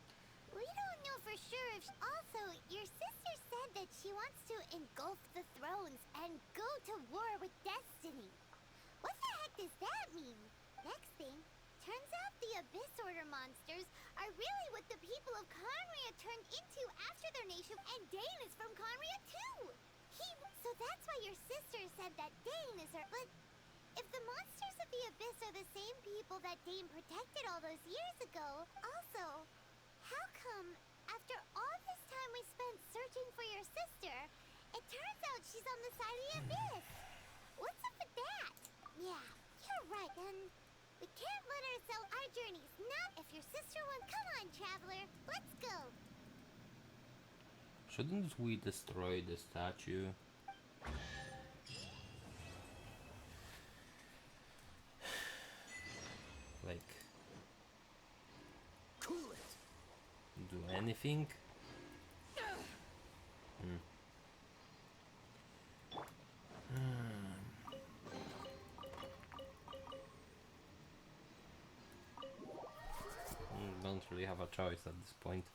we don't know for sure if... Also, your sister said that she wants to engulf the thrones and go to war with Destiny. What the heck does that mean? Next thing, turns out the Abyss Order monsters are really what the people of Conria turned into after their nation, and Dane is from Conria too! So that's why your sister said that Dane is her... But if the monsters of the Abyss are the same people that Dane protected all those years ago, also, how come, after all this time we spent searching for your sister, it turns out she's on the side of the Abyss? What's up with that? Yeah, you're right, and we can't let ourselves... Our journey's not... If your sister wants... Come on, traveler, let's go! Shouldn't we destroy the statue? Like, Cool it. do anything? Don't really have a choice at this point.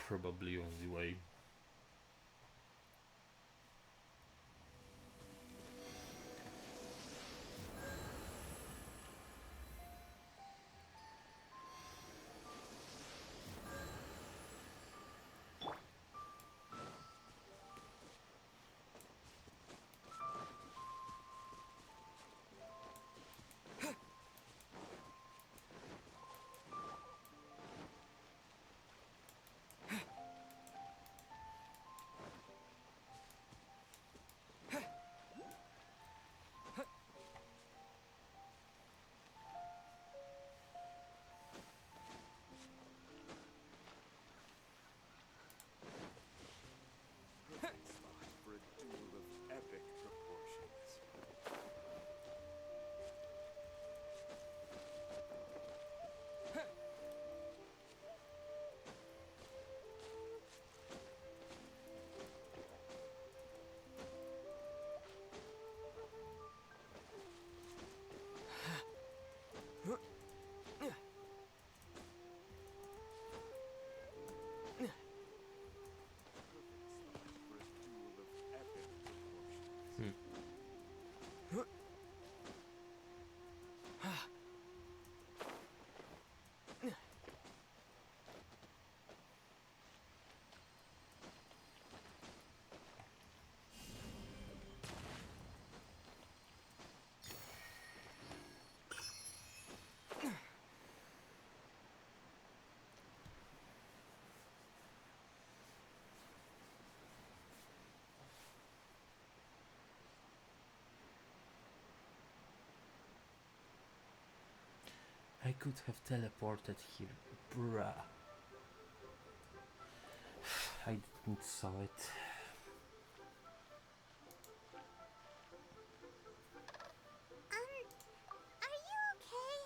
Probably only way. I could have teleported here, bruh. I didn't saw it. Are you okay?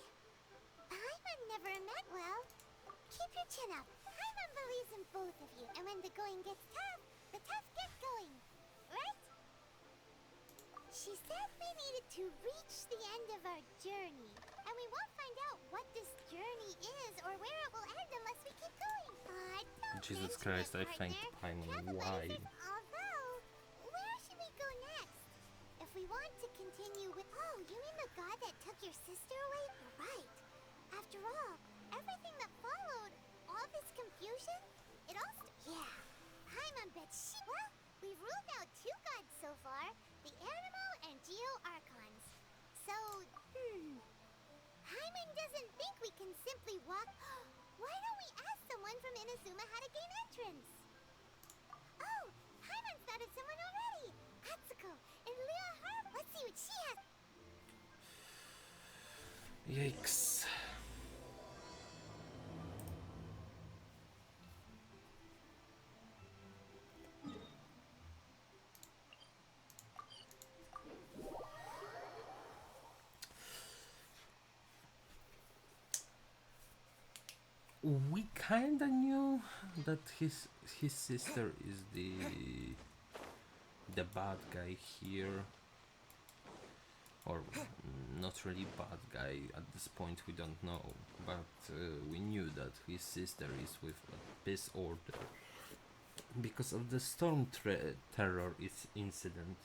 Paimon never meant well. Keep your chin up. Paimon believes in both of you, and when the going gets tough, the tough get going. Right? She said we needed to reach the end of our journey, and we won't find out what this journey is or where it will end unless we keep going. Don't Jesus mention Christ, it, I thanked partner. Paimon. Why? Although, where should we go next? If we want to continue with... Oh, you mean the god that took your sister away? Right. After all, everything that followed, all this confusion, it all... Yeah. Paimon bet she... Well, we've ruled out 2 gods so far, the Animo and Geo Archons. So, Paimon doesn't think we can simply walk... Why don't we ask someone from Inazuma how to gain entrance? Oh, Paimon's thought of someone already! Atsuko and Lea Herb. Let's see what she has. Yikes. We kinda knew that his sister is the bad guy here, or not really bad guy at this point, we don't know, but we knew that his sister is with Abyss Order because of the storm terror incident.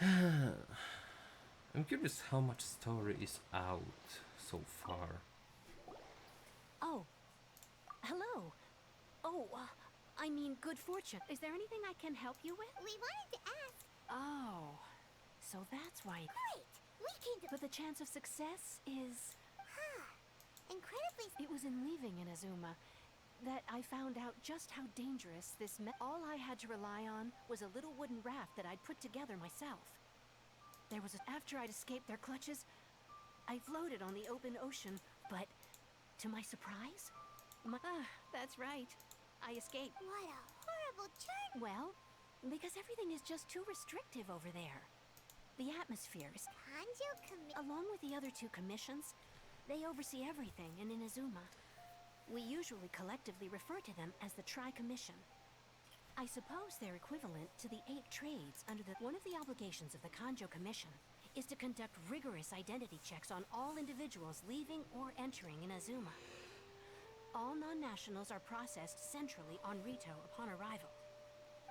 I'm curious how much story is out so far. Oh, hello. Oh, I mean, good fortune. Is there anything I can help you with? We wanted to ask. Oh, so that's why. Great! We came to... But the chance of success is... Incredibly... It was in leaving Inazuma that I found out just how dangerous this all I had to rely on was a little wooden raft that I'd put together myself. There was after I'd escaped their clutches, I floated on the open ocean, but to my surprise, that's right, I escaped. What a horrible journey! Well, because everything is just too restrictive over there. The atmospheres, along with the other 2 commissions, they oversee everything in Inazuma. We usually collectively refer to them as the Tri-Commission. I suppose they're equivalent to the 8 trades under the... One of the obligations of the Kanjo Commission is to conduct rigorous identity checks on all individuals leaving or entering Inazuma. All non-nationals are processed centrally on Rito upon arrival.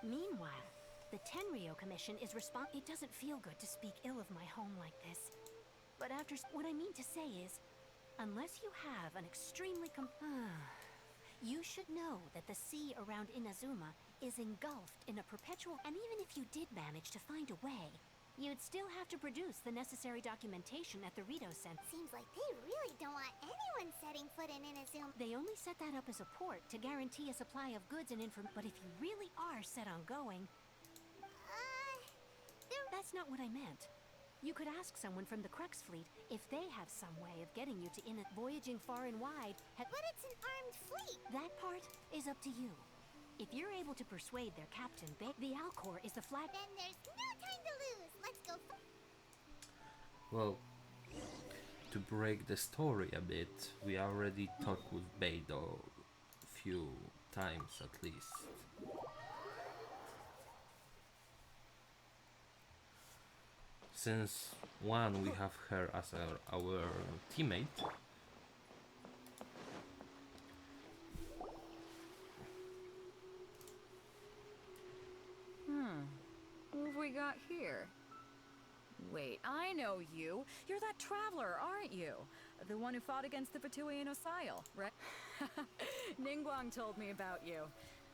Meanwhile, the Tenryo Commission is It doesn't feel good to speak ill of my home like this. But what I mean to say is, unless you have an extremely you should know that the sea around Inazuma is engulfed in a perpetual... And even if you did manage to find a way, you'd still have to produce the necessary documentation at the Rito Center. Seems like they really don't want anyone setting foot in Inazuma. They only set that up as a port to guarantee a supply of goods and information. But if you really are set on going... That's not what I meant. You could ask someone from the Crux fleet if they have some way of getting you to voyaging far and wide. But it's an armed fleet! That part is up to you. If you're able to persuade their captain, the Alcor is the flag... Then there's no time to lose. Let's go. Well, to break the story a bit, we already talked with Beidou a few times at least. Since one, we have her as our teammate. Who have we got here? Wait, I know you. You're that traveler, aren't you? The one who fought against the Fatui and Osail, right? Ningguang told me about you.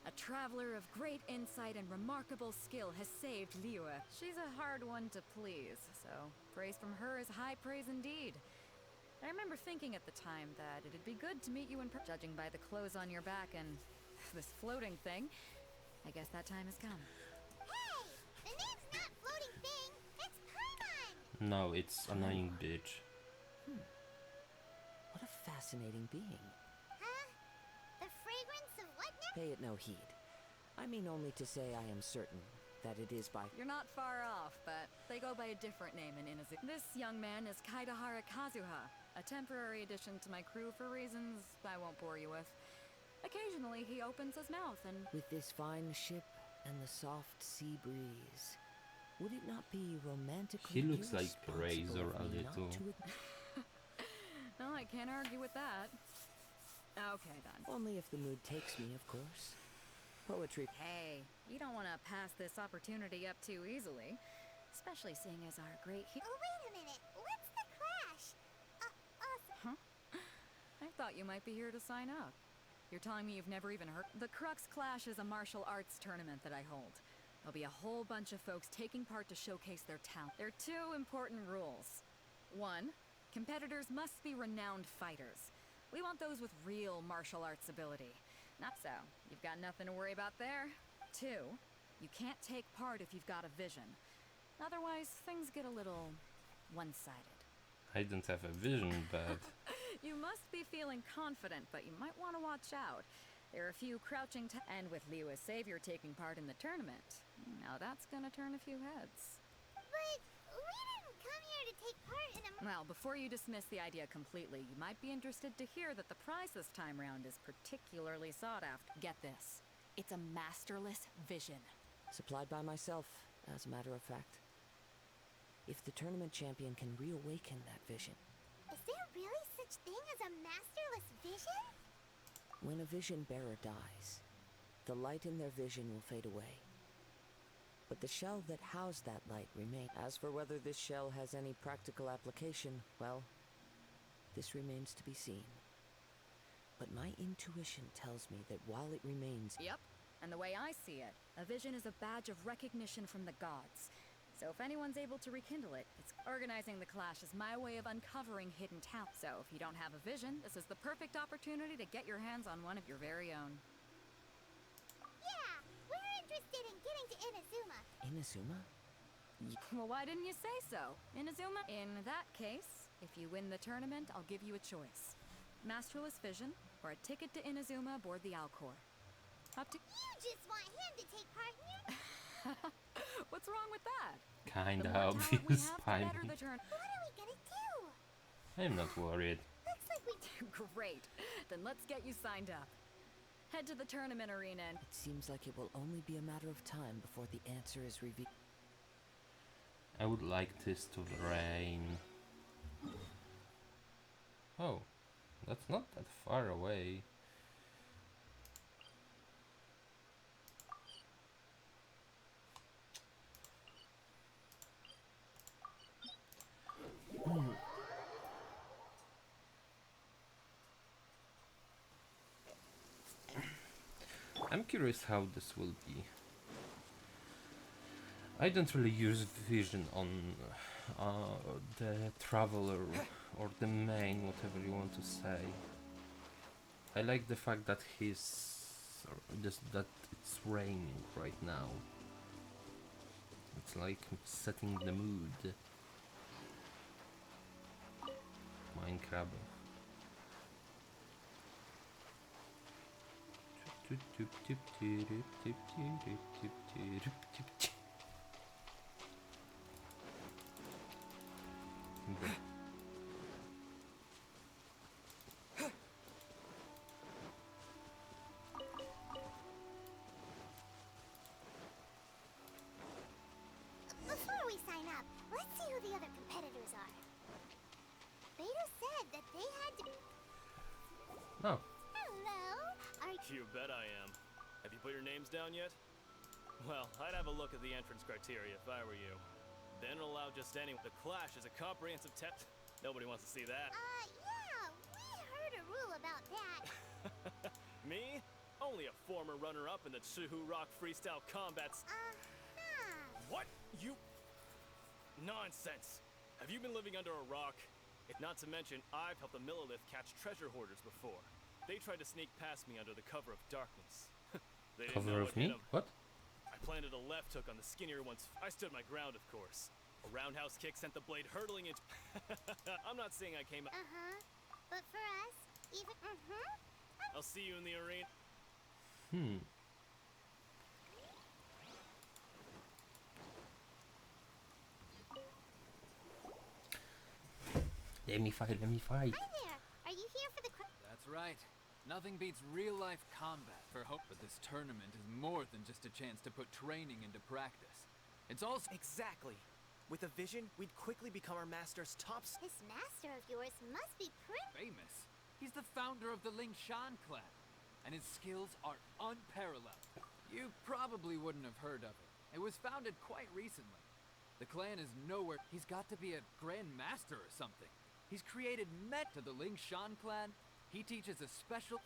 A traveler of great insight and remarkable skill has saved Liyue. She's a hard one to please, so praise from her is high praise indeed. I remember thinking at the time that it'd be good to meet you in person. Judging by the clothes on your back and this floating thing, I guess that time has come. Hey! The name's not Floating Thing! It's Paimon! No, it's Annoying Bitch. fascinating being. Huh? The fragrance of what now? Pay it no heed. I mean only to say I am certain that it is by... You're not far off, but they go by a different name in Inazuma. This young man is Kaidahara Kazuha, a temporary addition to my crew for reasons I won't bore you with. Occasionally, he opens his mouth and... With this fine ship and the soft sea breeze, would it not be romantically He looks like irresponsible Razor of a me not little. to No, I can't argue with that. Okay, then. Only if the mood takes me, of course. Poetry. Hey, you don't want to pass this opportunity up too easily. Especially seeing as our great Oh, wait a minute. What's the clash? Huh? I thought you might be here to sign up. You're telling me you've never even heard? The Crux Clash is a martial arts tournament that I hold. There'll be a whole bunch of folks taking part to showcase their talent. There are 2 important rules. 1, competitors must be renowned fighters. We want those with real martial arts ability. Not so. You've got nothing to worry about there. 2, you can't take part if you've got a vision. Otherwise, things get a little one-sided. I don't have a vision, but You must be feeling confident, but you might want to watch out. There are a few crouching and with Liu as savior taking part in the tournament. Now that's gonna turn a few heads. But we didn't come here to take part in a... Well, before you dismiss the idea completely, you might be interested to hear that the prize this time round is particularly sought after. Get this. It's a masterless vision. Supplied by myself, as a matter of fact. If the tournament champion can reawaken that vision... Is there really such thing as a masterless vision? When a vision bearer dies, the light in their vision will fade away. But the shell that housed that light remains. As for whether this shell has any practical application, well, this remains to be seen. But my intuition tells me that while it remains... Yep. And the way I see it, a vision is a badge of recognition from the gods. So if anyone's able to rekindle it, it's organizing the clash is my way of uncovering hidden talent. So if you don't have a vision, this is the perfect opportunity to get your hands on one of your very own. Yeah, we're interested in getting to Inazuma. Inazuma? Well, why didn't you say so? Inazuma? In that case, if you win the tournament, I'll give you a choice. Masterless Vision, or a ticket to Inazuma aboard the Alcor. Up to... You just want him to take part in it? What's wrong with that? kinda The more talent we obvious have, the by better me. the turn. What are we gonna do? I'm not worried. Looks like we... Great. Then let's get you signed up. Head to the tournament arena and... It seems like it will only be a matter of time before the answer is revealed. I would like this to rain. Oh, that's not that far away. I'm curious how this will be. I don't really use vision on the traveler or the main, whatever you want to say. I like the fact that that it's raining right now. It's like setting the mood. Minecraft. Before we sign up, let's see who the other competitors are. Beta said that they had to... Oh, Hello? Are You bet I am. Have you put your names down yet? Well, I'd have a look at the entrance criteria if I were you. Then allow just anyone. The Clash is a comprehensive test. Nobody wants to see that. yeah, we heard a rule about that. Me? Only a former runner-up in the Chihu Rock Freestyle Combats. What? You... Nonsense. Have you been living under a rock? If not to mention, I've helped the Millilith catch treasure hoarders before. They tried to sneak past me under the cover of darkness. They didn't cover know of what hit me? 'em. What? I planted a left hook on the skinnier one's... I stood my ground, of course. A roundhouse kick sent the blade hurtling into... I'm not saying I came... Uh-huh. But for us, Even. I'll see you in the arena. Let me fight, let me fight. Hi there. Are you here for the? That's right. Nothing beats real-life combat for hope. But this tournament is more than just a chance to put training into practice. It's also... Exactly. With a vision, we'd quickly become our master's top... This master of yours must be pretty famous. He's the founder of the Lingshan clan, and his skills are unparalleled. You probably wouldn't have heard of it. It was founded quite recently. The clan is nowhere. He's got to be a grand master or something. He's created to the Lingshan clan. He teaches a special...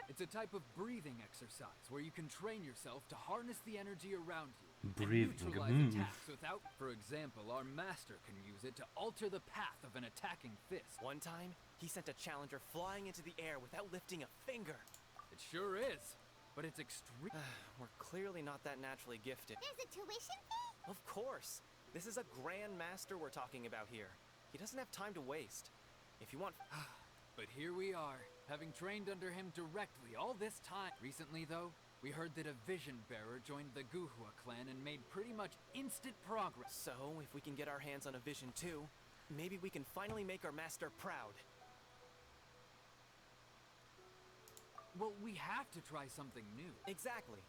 It's a type of breathing exercise where you can train yourself to harness the energy around you. Breathing. Neutralize attacks without... For example, our master can use it to alter the path of an attacking fist. One time, he sent a challenger flying into the air without lifting a finger. It sure is, but it's extreme. We're clearly not that naturally gifted. There's a tuition fee? Of course. This is a grand master we're talking about here. He doesn't have time to waste. If you want... But here we are, having trained under him directly all this time. Recently, though, we heard that a vision bearer joined the Guhua clan and made pretty much instant progress. So, if we can get our hands on a vision too, maybe we can finally make our master proud. Well, we have to try something new. Exactly.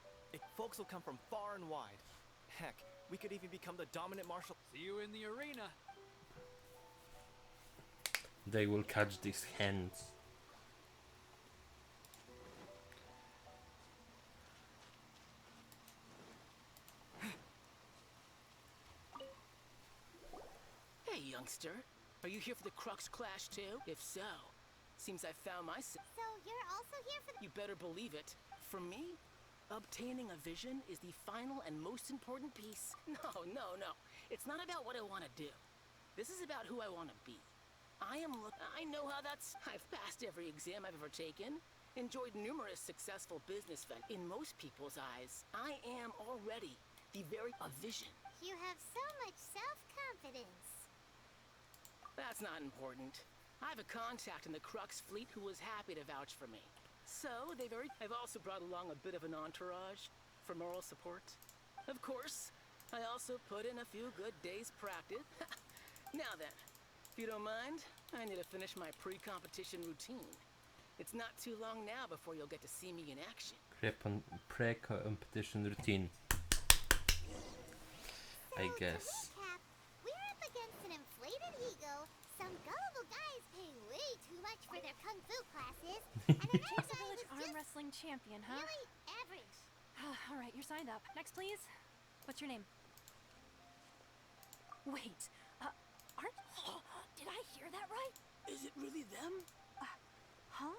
Folks will come from far and wide. Heck, we could even become the dominant martial... See you in the arena. They will catch these hands. Hey, youngster. Are you here for the Crux Clash too? If so, seems I found my... So you're also here for the... You better believe it. For me, obtaining a vision is the final and most important piece. No. It's not about what I want to do. This is about who I want to be. I know how that's... I've passed every exam I've ever taken. Enjoyed numerous successful business ventures. In most people's eyes, I am already the very... a vision. You have so much self-confidence. That's not important. I have a contact in the Crux fleet who was happy to vouch for me. So, I've also brought along a bit of an entourage for moral support. Of course, I also put in a few good days' practice. Now then, if you don't mind, I need to finish my pre-competition routine. It's not too long now before you'll get to see me in action. Pre-competition routine. I guess. Cap, we're up against an inflated ego, some gullible guys paying way too much for their kung fu classes, and another guy Village who's arm just wrestling champion, huh? really average. All right, you're signed up. Next, please. What's your name? Wait, aren't... did I hear that right? Is it really them? Huh?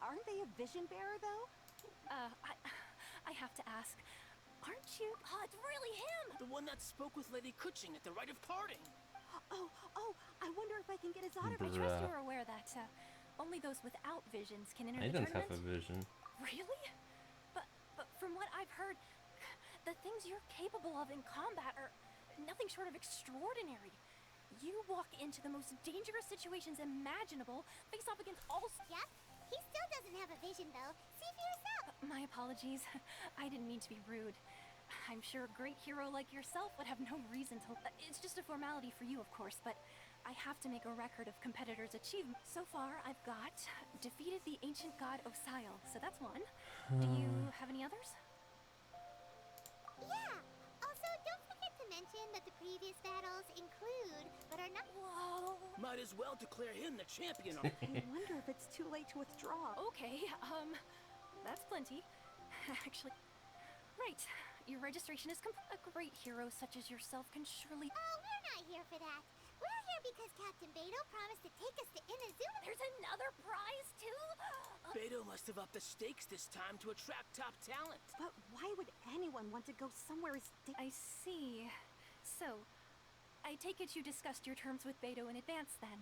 Aren't they a vision bearer, though? I have to ask. Aren't you... Oh, it's really him! The one that spoke with Lady Kuching at the rite of parting. Oh, I wonder if I can get his I autograph. trust you're aware that only those without visions can enter I the don't tournament. have a vision. Really? But from what I've heard, the things you're capable of in combat are nothing short of extraordinary. You walk into the most dangerous situations imaginable, face off against all... Yep, he still doesn't have a vision, though. See for yourself. My apologies. I didn't mean to be rude. I'm sure a great hero like yourself would have no reason to... It's just a formality for you, of course, but I have to make a record of competitors' achievements. So far, I've got defeated the ancient god Osial, so that's one. Do you have any others? Yeah. Also, don't forget to mention that the previous battles include, but are not... Whoa. Might as well declare him the champion. I wonder if it's too late to withdraw. Okay, that's plenty. Actually, right. Your registration is complete. A great hero such as yourself can surely... Oh, we're not here for that. We're here because Captain Beto promised to take us to Inazuma. There's another prize, too? Beto must have upped the stakes this time to attract top talent. But why would anyone want to go somewhere as... I see. So, I take it you discussed your terms with Beto in advance, then?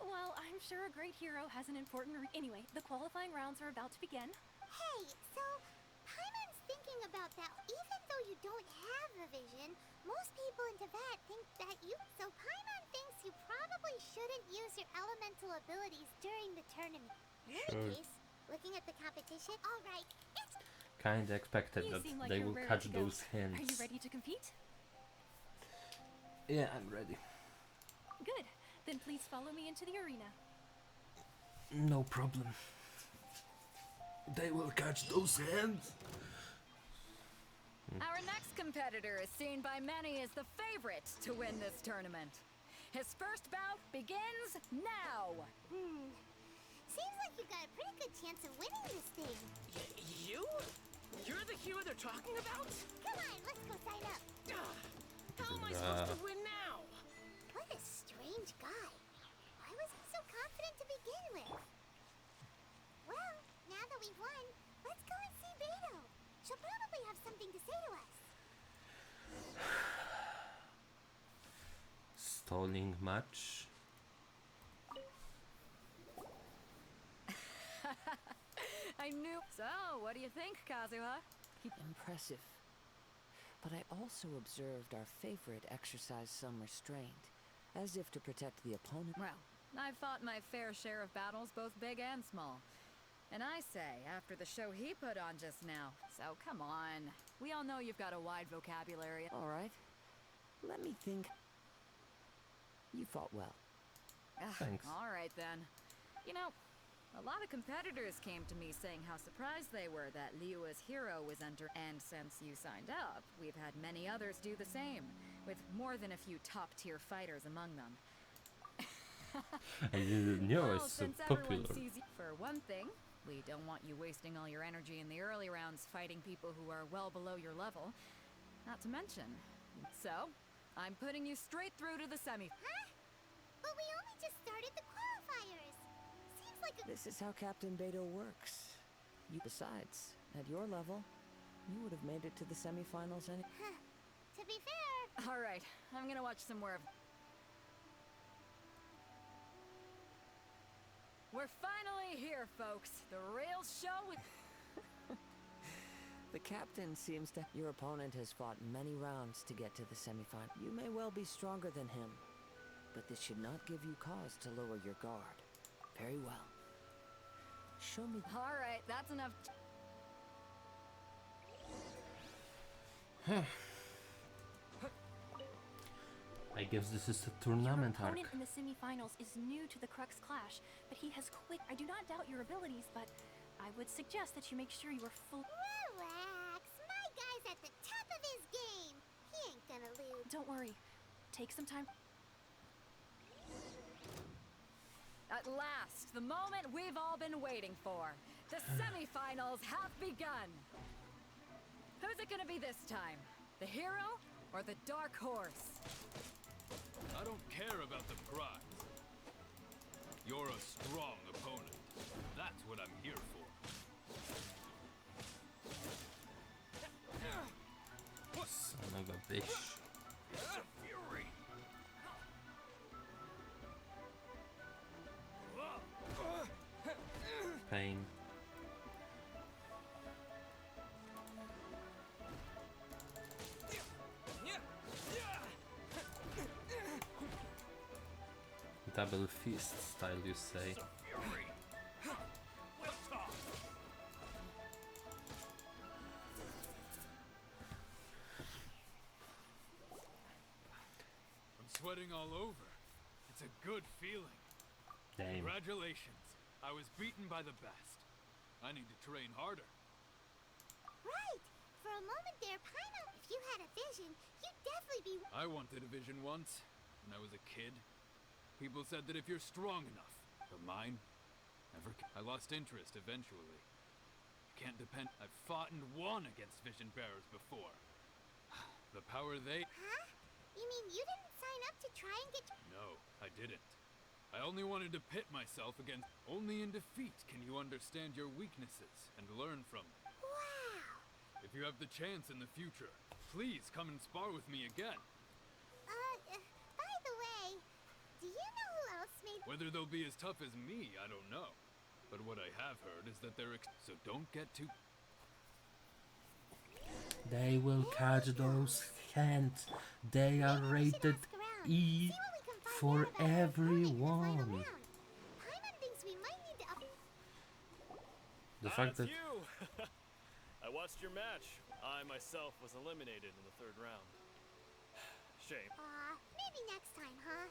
Well, I'm sure a great hero has an important... Anyway, the qualifying rounds are about to begin. Hey, so Paimon's thinking thinking about that. Even though you don't have a vision, most people in Tibet think that you... So Paimon thinks you probably shouldn't use your elemental abilities during the tournament. In any case, looking at the competition, alright, it's... Kinda expected You that seem like they you're will raring catch to go. those hints. Are you ready to compete? Yeah, I'm ready. Good. Then please follow me into the arena. No problem. They will catch those hands. Our next competitor is seen by many as the favorite to win this tournament. His first bout begins now. Seems like you got a pretty good chance of winning this thing. You? You're the hero they're talking about? Come on, let's go sign up. How am I supposed to win now? What a strange guy. Why was he so confident to begin with? Well, now that we've won, let's go and see Beto. She'll probably have something to say to us. Stalling match. I knew. So, what do you think, Kazuha? Impressive. But I also observed our favorite exercise some restraint, as if to protect the opponent. Well, I've fought my fair share of battles, both big and small. And I say, after the show he put on just now. So, come on. We all know you've got a wide vocabulary. All right. Let me think. You fought well. Thanks. All right, then. You know, a lot of competitors came to me saying how surprised they were that Liua's hero was under. And since you signed up, we've had many others do the same, with more than a few top-tier fighters among them. I didn't know Well, it's so since popular. everyone sees you, for one thing, we don't want you wasting all your energy in the early rounds fighting people who are well below your level. Not to mention. So, I'm putting you straight through to the semi. Huh? But we only just started the qualifiers. Seems like a... This is how Captain Beto works. Besides, at your level, you would have made it to the semifinals any... To be fair... All right, I'm gonna watch some more of... We're finally here, folks. The real show with... The captain seems to... Your opponent has fought many rounds to get to the semifinal. You may well be stronger than him, but this should not give you cause to lower your guard. Very well. Show me... All right, that's enough... I guess this is the Your tournament opponent arc. in the semifinals is new to the Crux Clash, but he has quick... I do not doubt your abilities, but I would suggest that you make sure you are full... Relax. My guy's at the top of his game. He ain't gonna lose. Don't worry. Take some time. At last, the moment we've all been waiting for. The semifinals have begun. Who's it gonna be this time? The hero or the dark horse? I don't care about the prize. You're a strong opponent. That's what I'm here for. Son of a bitch. Fury! Pain. Double fist style, you say? I'm sweating all over. It's a good feeling. Damn. Congratulations. I was beaten by the best. I need to train harder. Right. For a moment there, Paimon, if you had a vision, you'd definitely be... I wanted a vision once, when I was a kid. People said that if you're strong enough, but mine, never. I lost interest eventually. You can't depend. I've fought and won against vision bearers before. The power they... Huh? You mean you didn't sign up to try and get... No, I didn't. I only wanted to pit myself against... Only in defeat can you understand your weaknesses and learn from them. Wow. If you have the chance in the future, please come and spar with me again. By the way, do you know who else made... Whether they'll be as tough as me, I don't know. But what I have heard is that they're so don't get too... They will catch those hands. They are rated E for everyone. Paimon thinks we might need to The fact that you! I watched your match. I myself was eliminated in the third round. Shame. maybe next time, huh?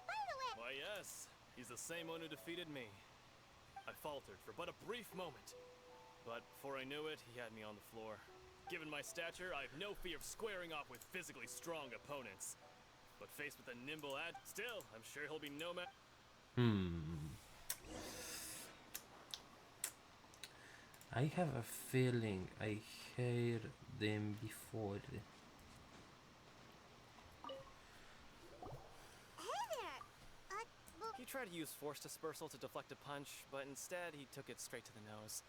By the way... Why, yes. He's the same one who defeated me. I faltered for but a brief moment. But before I knew it, he had me on the floor. Given my stature, I have no fear of squaring off with physically strong opponents. But faced with a nimble still, I'm sure he'll be no match. I have a feeling I heard them before. Hey there! He tried to use force dispersal to deflect a punch, but instead he took it straight to the nose.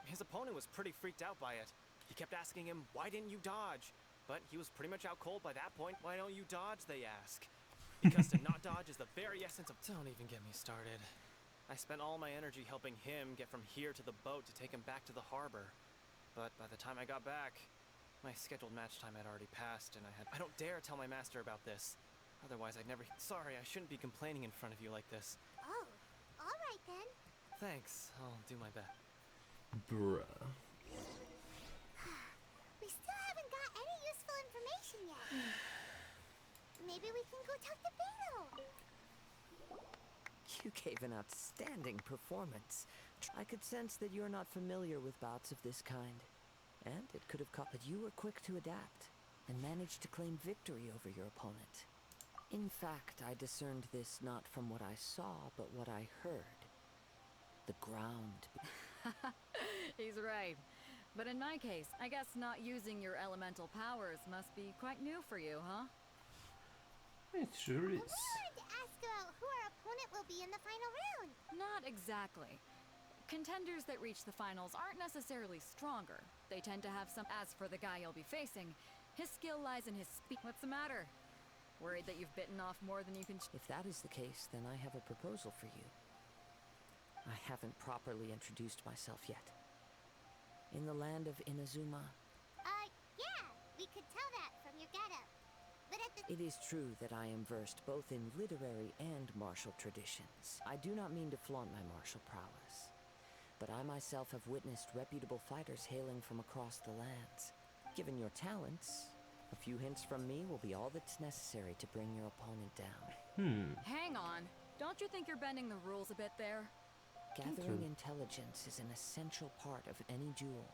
His opponent was pretty freaked out by it. He kept asking him, why didn't you dodge? But he was pretty much out cold by that point. Why don't you dodge, they ask. Because to not dodge is the very essence of— Don't even get me started. I spent all my energy helping him get from here to the boat to take him back to the harbor. But by the time I got back, my scheduled match time had already passed, and I don't dare tell my master about this. Otherwise I'd never— Sorry, I shouldn't be complaining in front of you like this. Oh, alright then. Thanks, I'll do my best. Bruh. We still haven't got any useful information yet. Maybe we can go talk to Beto. You gave an outstanding performance. I could sense that you're not familiar with bouts of this kind. And it could have caught, but you were quick to adapt and managed to claim victory over your opponent. In fact, I discerned this not from what I saw, but what I heard. The ground. He's right. But in my case, I guess not using your elemental powers must be quite new for you, huh? It sure is. We wanted to ask about who our opponent will be in the final round. Not exactly. Contenders that reach the finals aren't necessarily stronger. They tend to have some— As for the guy you'll be facing, his skill lies in his speed. What's the matter? Worried that you've bitten off more than you can— If that is the case, then I have a proposal for you. I haven't properly introduced myself yet. In the land of Inazuma, Yeah, we could tell that from your getup. But at the— it is true that I am versed both in literary and martial traditions. I do not mean to flaunt my martial prowess, but I myself have witnessed reputable fighters hailing from across the lands. Given your talents, a few hints from me will be all that's necessary to bring your opponent down. Hang on. Don't you think you're bending the rules a bit there? Gathering intelligence is an essential part of any duel.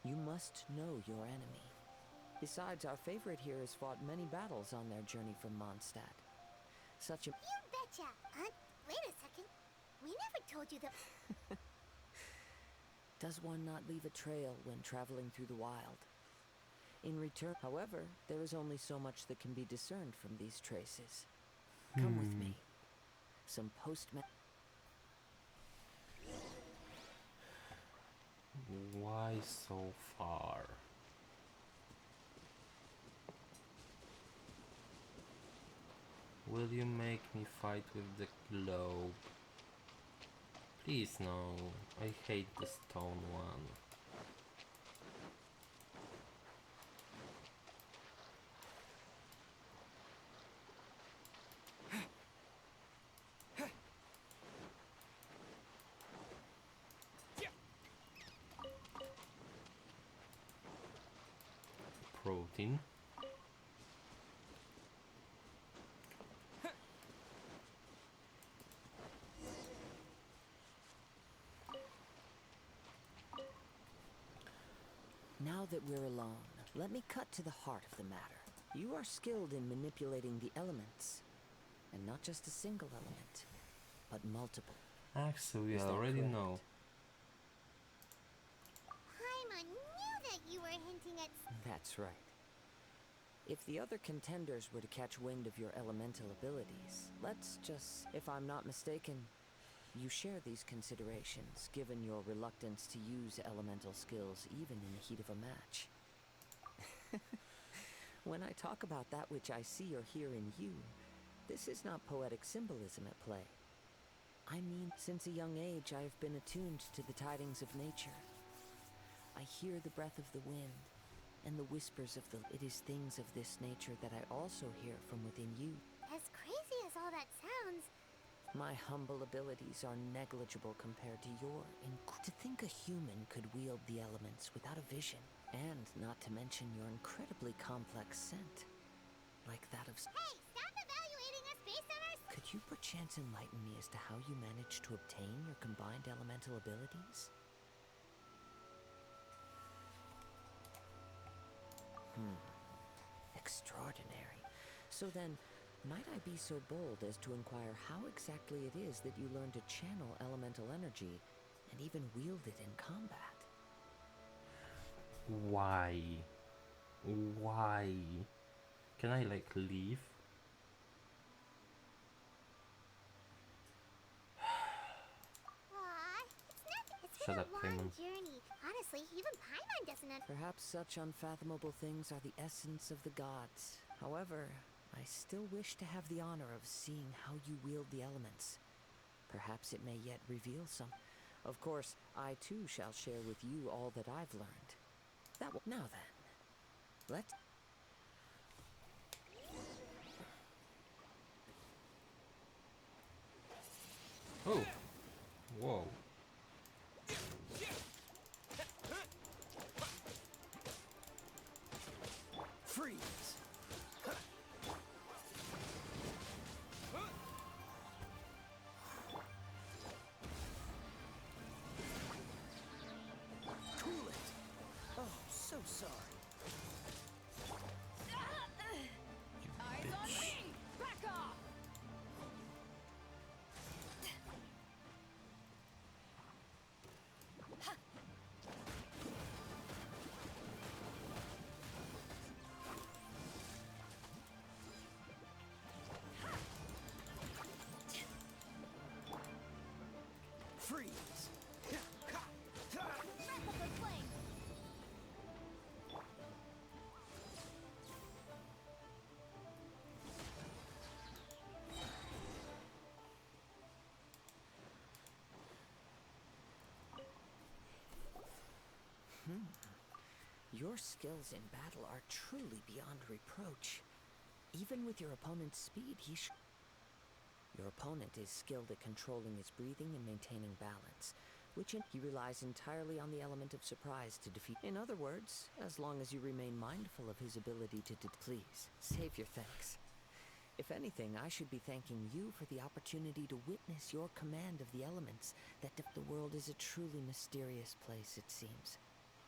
You must know your enemy. Besides, our favorite here has fought many battles on their journey from Mondstadt. Such a— You betcha! Wait a second. We never told you that— Does one not leave a trail when traveling through the wild? In return, however, there is only so much that can be discerned from these traces. Come with me. Some postman— Why so far? Will you make me fight with the globe? Please no. I hate the stone one. Protein. Now that we're alone, let me cut to the heart of the matter. You are skilled in manipulating the elements. And not just a single element, but multiple. Actually, Is I that already correct? know. Paimon knew that you were hinting at— That's right. If the other contenders were to catch wind of your elemental abilities, let's just— if I'm not mistaken, you share these considerations, given your reluctance to use elemental skills even in the heat of a match. When I talk about that which I see or hear in you, this is not poetic symbolism at play. I mean, since a young age I have been attuned to the tidings of nature. I hear the breath of the wind and the whispers of the... It is things of this nature that I also hear from within you. As crazy as all that sounds, My humble abilities are negligible compared to your... To think a human could wield the elements without a vision, and not to mention your incredibly complex scent, like that of... hey, stop evaluating us based on our... Could you perchance enlighten me as to how you managed to obtain your combined elemental abilities? Extraordinary. So then, might I be so bold as to inquire how exactly it is that you learn to channel elemental energy and even wield it in combat? Why? Why? Can I like leave? Aw, it's nothing. It's Shut been up, a long Paimon. journey. Honestly, even Paimon doesn't Perhaps such unfathomable things are the essence of the gods. However, I still wish to have the honor of seeing how you wield the elements. Perhaps it may yet reveal some. Of course, I too shall share with you all that I've learned. That will... Now then, let's... Oh, whoa. Freeze! Cool it! Oh, so sorry. Eyes on me! Back off! Freeze! Wrap up the flame! Your skills in battle are truly beyond reproach. Even with your opponent's speed, Your opponent is skilled at controlling his breathing and maintaining balance, he relies entirely on the element of surprise to defeat. In other words, as long as you remain mindful of his ability to please, save your thanks. If anything, I should be thanking you for the opportunity to witness your command of the elements. The world is a truly mysterious place, it seems,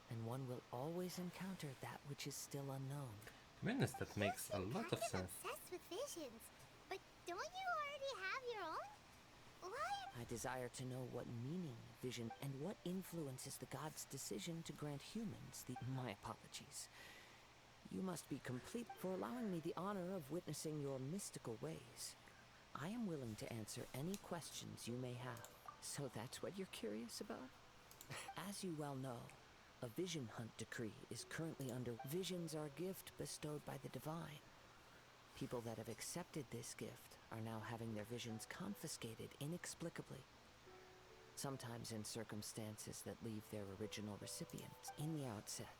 and one will always encounter that which is still unknown. To be honest, that makes a lot of sense. obsessed with visions. But don't you already have your own? Why? I desire to know what meaning, vision, and what influences the gods' decision to grant humans the... My apologies. You must be complete for allowing me the honor of witnessing your mystical ways. I am willing to answer any questions you may have. So that's what you're curious about? As you well know, a vision hunt decree is currently under... Visions are a gift bestowed by the divine. People that have accepted this gift are now having their visions confiscated inexplicably. Sometimes in circumstances that leave their original recipients. In the outset,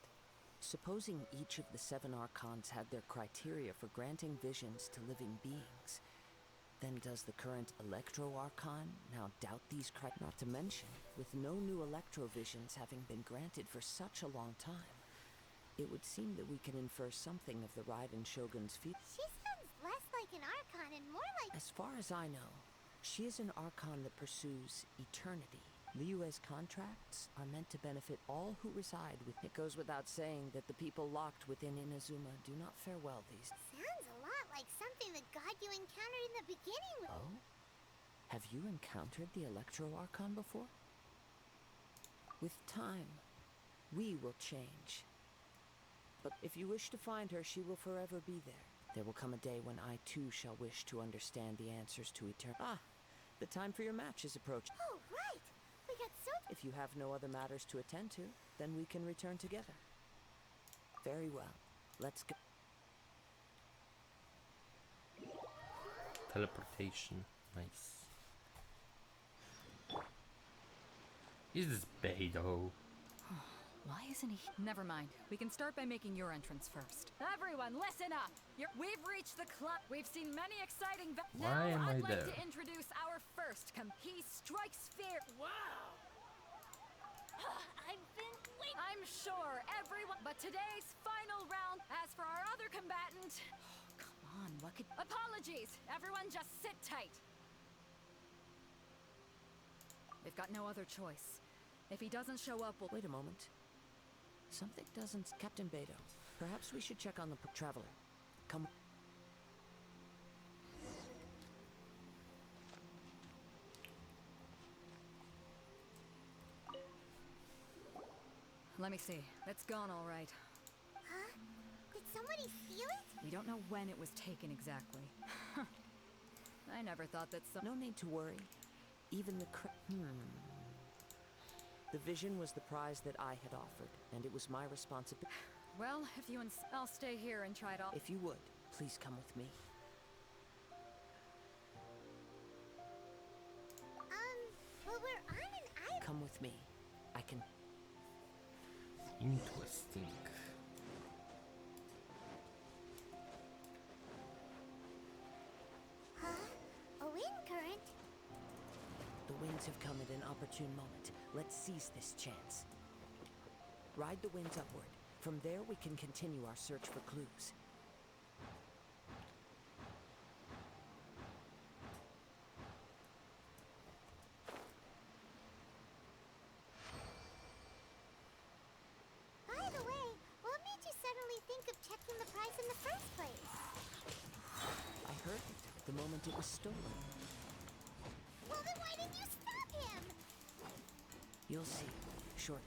supposing each of the 7 archons had their criteria for granting visions to living beings, then does the current Electro-Archon now doubt these criteria? Not to mention, with no new Electro-Visions having been granted for such a long time, it would seem that we can infer something of the Raiden Shogun's feat. She sounds less like an Archon and more like... As far as I know, she is an Archon that pursues eternity. Liyue's contracts are meant to benefit all who reside with... It goes without saying that the people locked within Inazuma do not fare well these... Sounds a lot like something the god you encountered in the beginning with... Oh? Have you encountered the Electro-Archon before? With time, we will change. But if you wish to find her, she will forever be there. There will come a day when I too shall wish to understand the answers to eternity. Ah, the time for your match is approaching. Oh, right! We got so... If you have no other matters to attend to, then we can return together. Very well. Let's go. Teleportation. Nice. Is this Beidou? Why isn't he? Never mind. We can start by making your entrance first. Everyone, listen up! We've reached the club. We've seen many exciting. Why am I I'd like there? to introduce our first. He strikes fear. Wow! I've been waiting. I'm sure everyone. But today's final round. As for our other combatant, come on, what could? Apologies. Everyone, just sit tight. They've got no other choice. If he doesn't show up, we'll... Wait a moment. Something doesn't... Captain Beto, perhaps we should check on the traveler. Come... Let me see. It's gone all right. Huh? Did somebody steal it? We don't know when it was taken exactly. I never thought that some... No need to worry. Even the The vision was the prize that I had offered, and it was my responsibility. Well, if you I'll stay here and try it all. If you would, please come with me. Well, we're on an island. Come with me. I can... Interesting. Huh? A wind current? The winds have come at an opportune moment. Let's seize this chance. Ride the winds upward. From there, we can continue our search for clues. By the way, what made you suddenly think of checking the prize in the first place? I heard it the moment it was stolen. Well, then why didn't you stop him? You'll see shortly.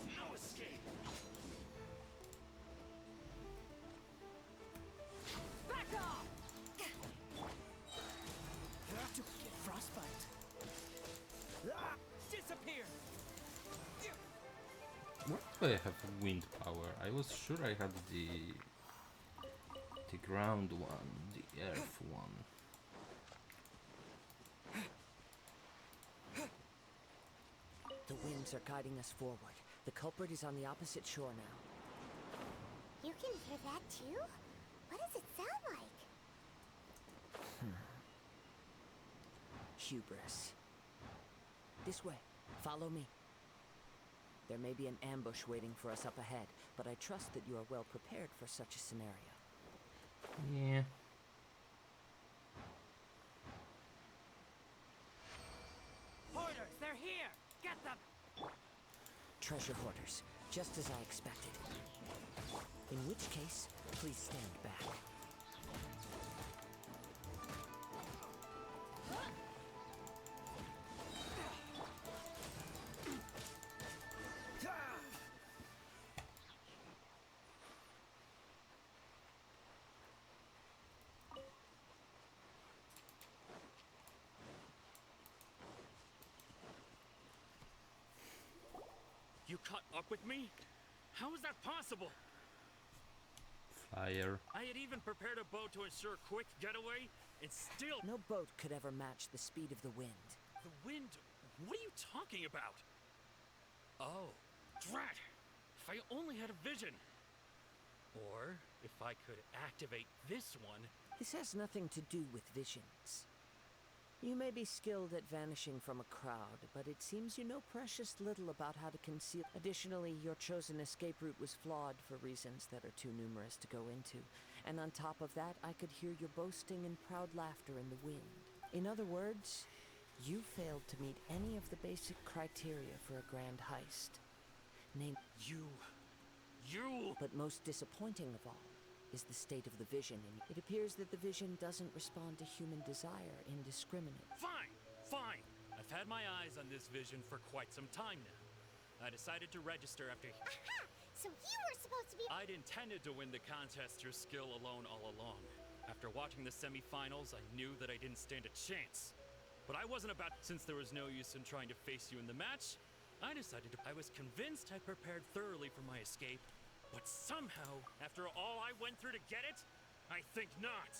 No escape! Back off! Frostbite. Ah! Disappear! What do I have wind power? I was sure I had the ground one, the earth one. The winds are guiding us forward. The culprit is on the opposite shore now. You can hear that too? What does it sound like? Hubris. This way. Follow me. There may be an ambush waiting for us up ahead, but I trust that you are well prepared for such a scenario. Yeah. Hoarders, they're here! Get them! Treasure hoarders, just as I expected. In which case, please stand back. You caught up with me? How is that possible? Flyer. I had even prepared a boat to ensure a quick getaway, and still... No boat could ever match the speed of the wind. The wind? What are you talking about? Oh, drat! If I only had a vision! Or, if I could activate this one... This has nothing to do with visions. You may be skilled at vanishing from a crowd, but it seems you know precious little about how to conceal. Additionally, your chosen escape route was flawed for reasons that are too numerous to go into. And on top of that, I could hear your boasting and proud laughter in the wind. In other words, you failed to meet any of the basic criteria for a grand heist. Name You... But most disappointing of all is the state of the vision. And it appears that the vision doesn't respond to human desire indiscriminately. Fine, fine. I've had my eyes on this vision for quite some time now. I decided to register after... Aha! So you were supposed to be... I'd intended to win the contest through skill alone all along. After watching the semifinals, I knew that I didn't stand a chance. But I wasn't about... Since there was no use in trying to face you in the match, I decided to... I was convinced I prepared thoroughly for my escape, but somehow, after all I went through to get it, I think not.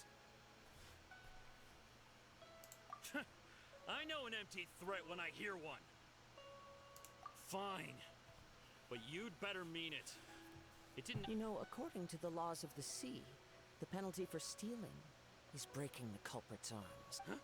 I know an empty threat when I hear one. Fine. But you'd better mean it. It didn't. You know, according to the laws of the sea, the penalty for stealing is breaking the culprit's arms. Huh?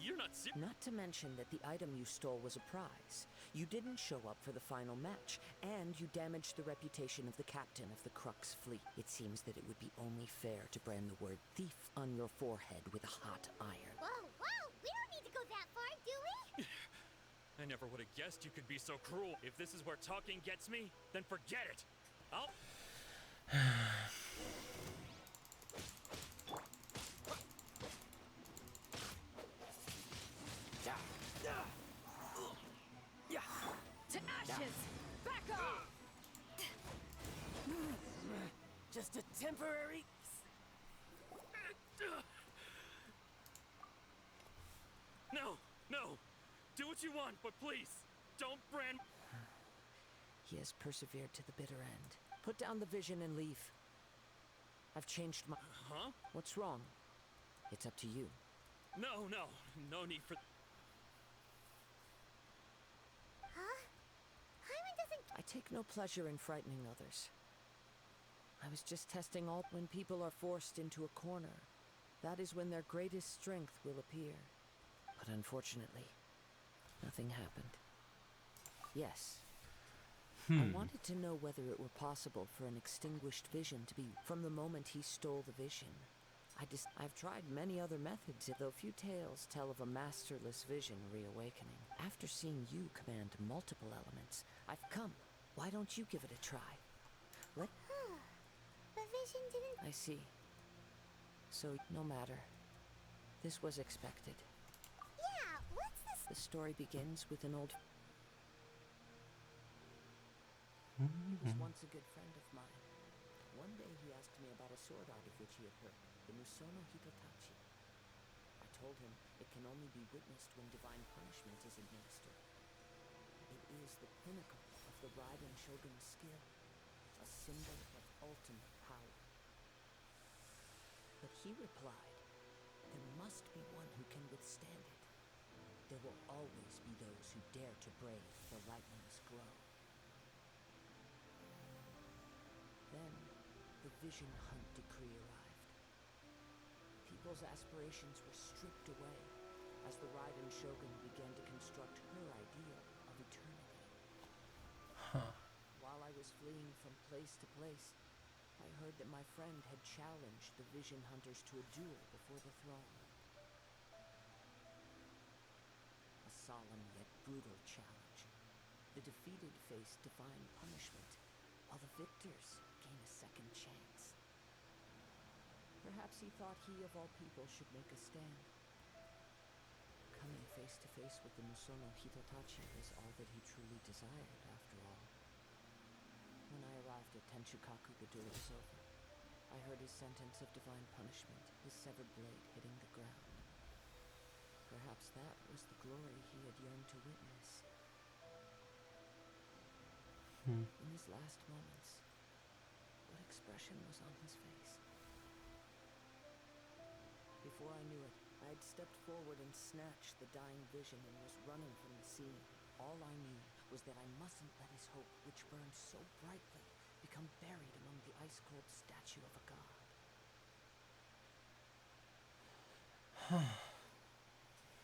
You're not serious. Not to mention that the item you stole was a prize. You didn't show up for the final match, and you damaged the reputation of the captain of the Crux fleet. It seems that it would be only fair to brand the word thief on your forehead with a hot iron. Whoa, whoa! We don't need to go that far, do we? I never would have guessed you could be so cruel. If this is where talking gets me, then forget it. I'll... To ashes! Back off! Just a temporary... No, no. Do what you want, but please, don't brand... He has persevered to the bitter end. Put down the vision and leave. I've changed my... Huh? What's wrong? It's up to you. No, no. No need for... Huh? Paimon doesn't... I take no pleasure in frightening others. I was just testing all... When people are forced into a corner, that is when their greatest strength will appear. But unfortunately, nothing happened. Yes. I wanted to know whether it were possible for an extinguished vision to be... From the moment he stole the vision, I've tried many other methods, though few tales tell of a masterless vision reawakening. After seeing you command multiple elements, I've come. Why don't you give it a try? The vision didn't... I see. So, no matter. This was expected. Yeah, what's this? The story begins with an old... He was once a good friend of mine. One day he asked me about a sword art of which he had heard, the Musono Hitotachi. I told him it can only be witnessed when divine punishment is administered. It is the pinnacle of the Raiden Shogun's skill, a symbol of ultimate power. But he replied, there must be one who can withstand it. There will always be those who dare to brave the lightning's glow. Then, the Vision Hunt decree arrived. People's aspirations were stripped away as the Raiden Shogun began to construct her ideal of eternity. While I was fleeing from place to place, I heard that my friend had challenged the Vision Hunters to a duel before the throne. A solemn yet brutal challenge. The defeated faced divine punishment, while the victors gain a second chance. Perhaps he thought he of all people should make a stand. Coming face to face with the Musono Hitotachi was all that he truly desired, after all. When I arrived at Tenchukaku, the duel was over. I heard his sentence of divine punishment, his severed blade hitting the ground. Perhaps that was the glory he had yearned to witness. In his last moments, what expression was on his face? Before I knew it, I had stepped forward and snatched the dying vision and was running from the scene. All I knew was that I mustn't let his hope, which burned so brightly, become buried among the ice-cold statue of a god.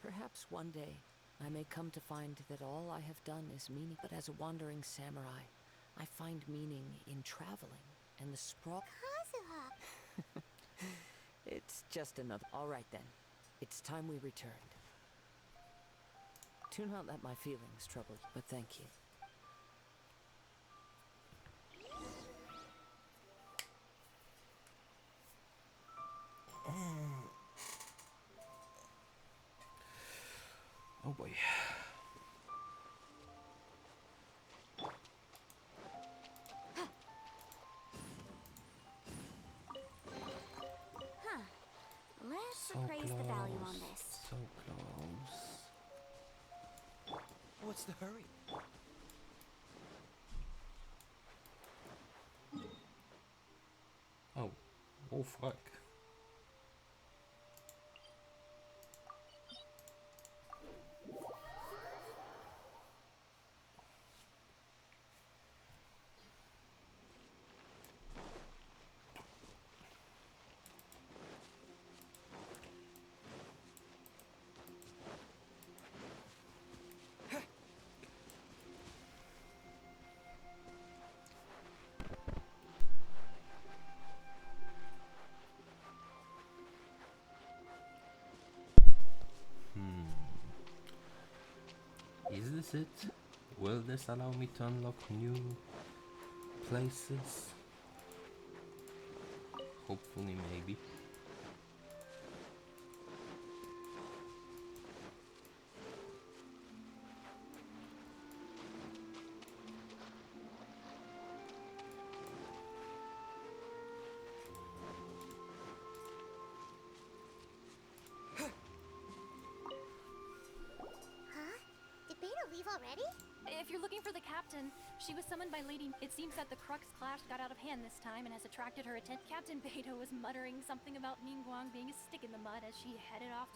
Perhaps one day, I may come to find that all I have done is meaning, but as a wandering samurai, I find meaning in traveling and the sprawl. Kazuha! It's just another. All right then, it's time we returned. Do not let my feelings trouble you, but thank you. Oh boy. Huh. Let's So appraise the value on close, this. so close. What's the hurry? Oh. Oh fuck. is it? Will this allow me to unlock new places? Hopefully, maybe. Huh? Did Beta leave already? If you're looking for the captain, she was summoned by Lady... It seems that the Crux clash got out of hand this time and has attracted her attention. Captain Beto was muttering something about Ningguang being a stick in the mud as she headed off.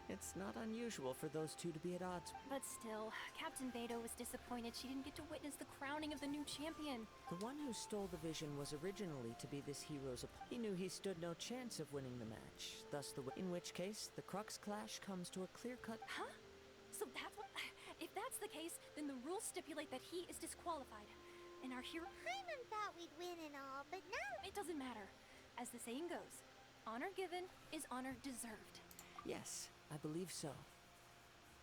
It's not unusual for those two to be at odds. But still, Captain Beto was disappointed she didn't get to witness the crowning of the new champion. The one who stole the vision was originally to be this hero's opponent. He knew he stood no chance of winning the match, thus in which case, the Crux clash comes to a clear-cut... Huh? So that's what... If that's the case, then the rules stipulate that he is disqualified. And our hero... Hyman thought we'd win and all, but now... It doesn't matter. As the saying goes, honor given is honor deserved. Yes, I believe so.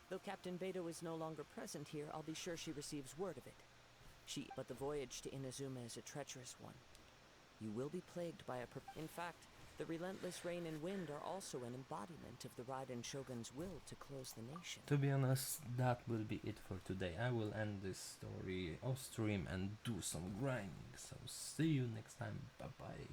Though Captain Beto is no longer present here, I'll be sure she receives word of it. But the voyage to Inazuma is a treacherous one. You will be plagued by In fact, the relentless rain and wind are also an embodiment of the Raiden Shogun's will to close the nation. To be honest, that will be it for today. I will end this story off stream and do some grinding. So see you next time. Bye bye.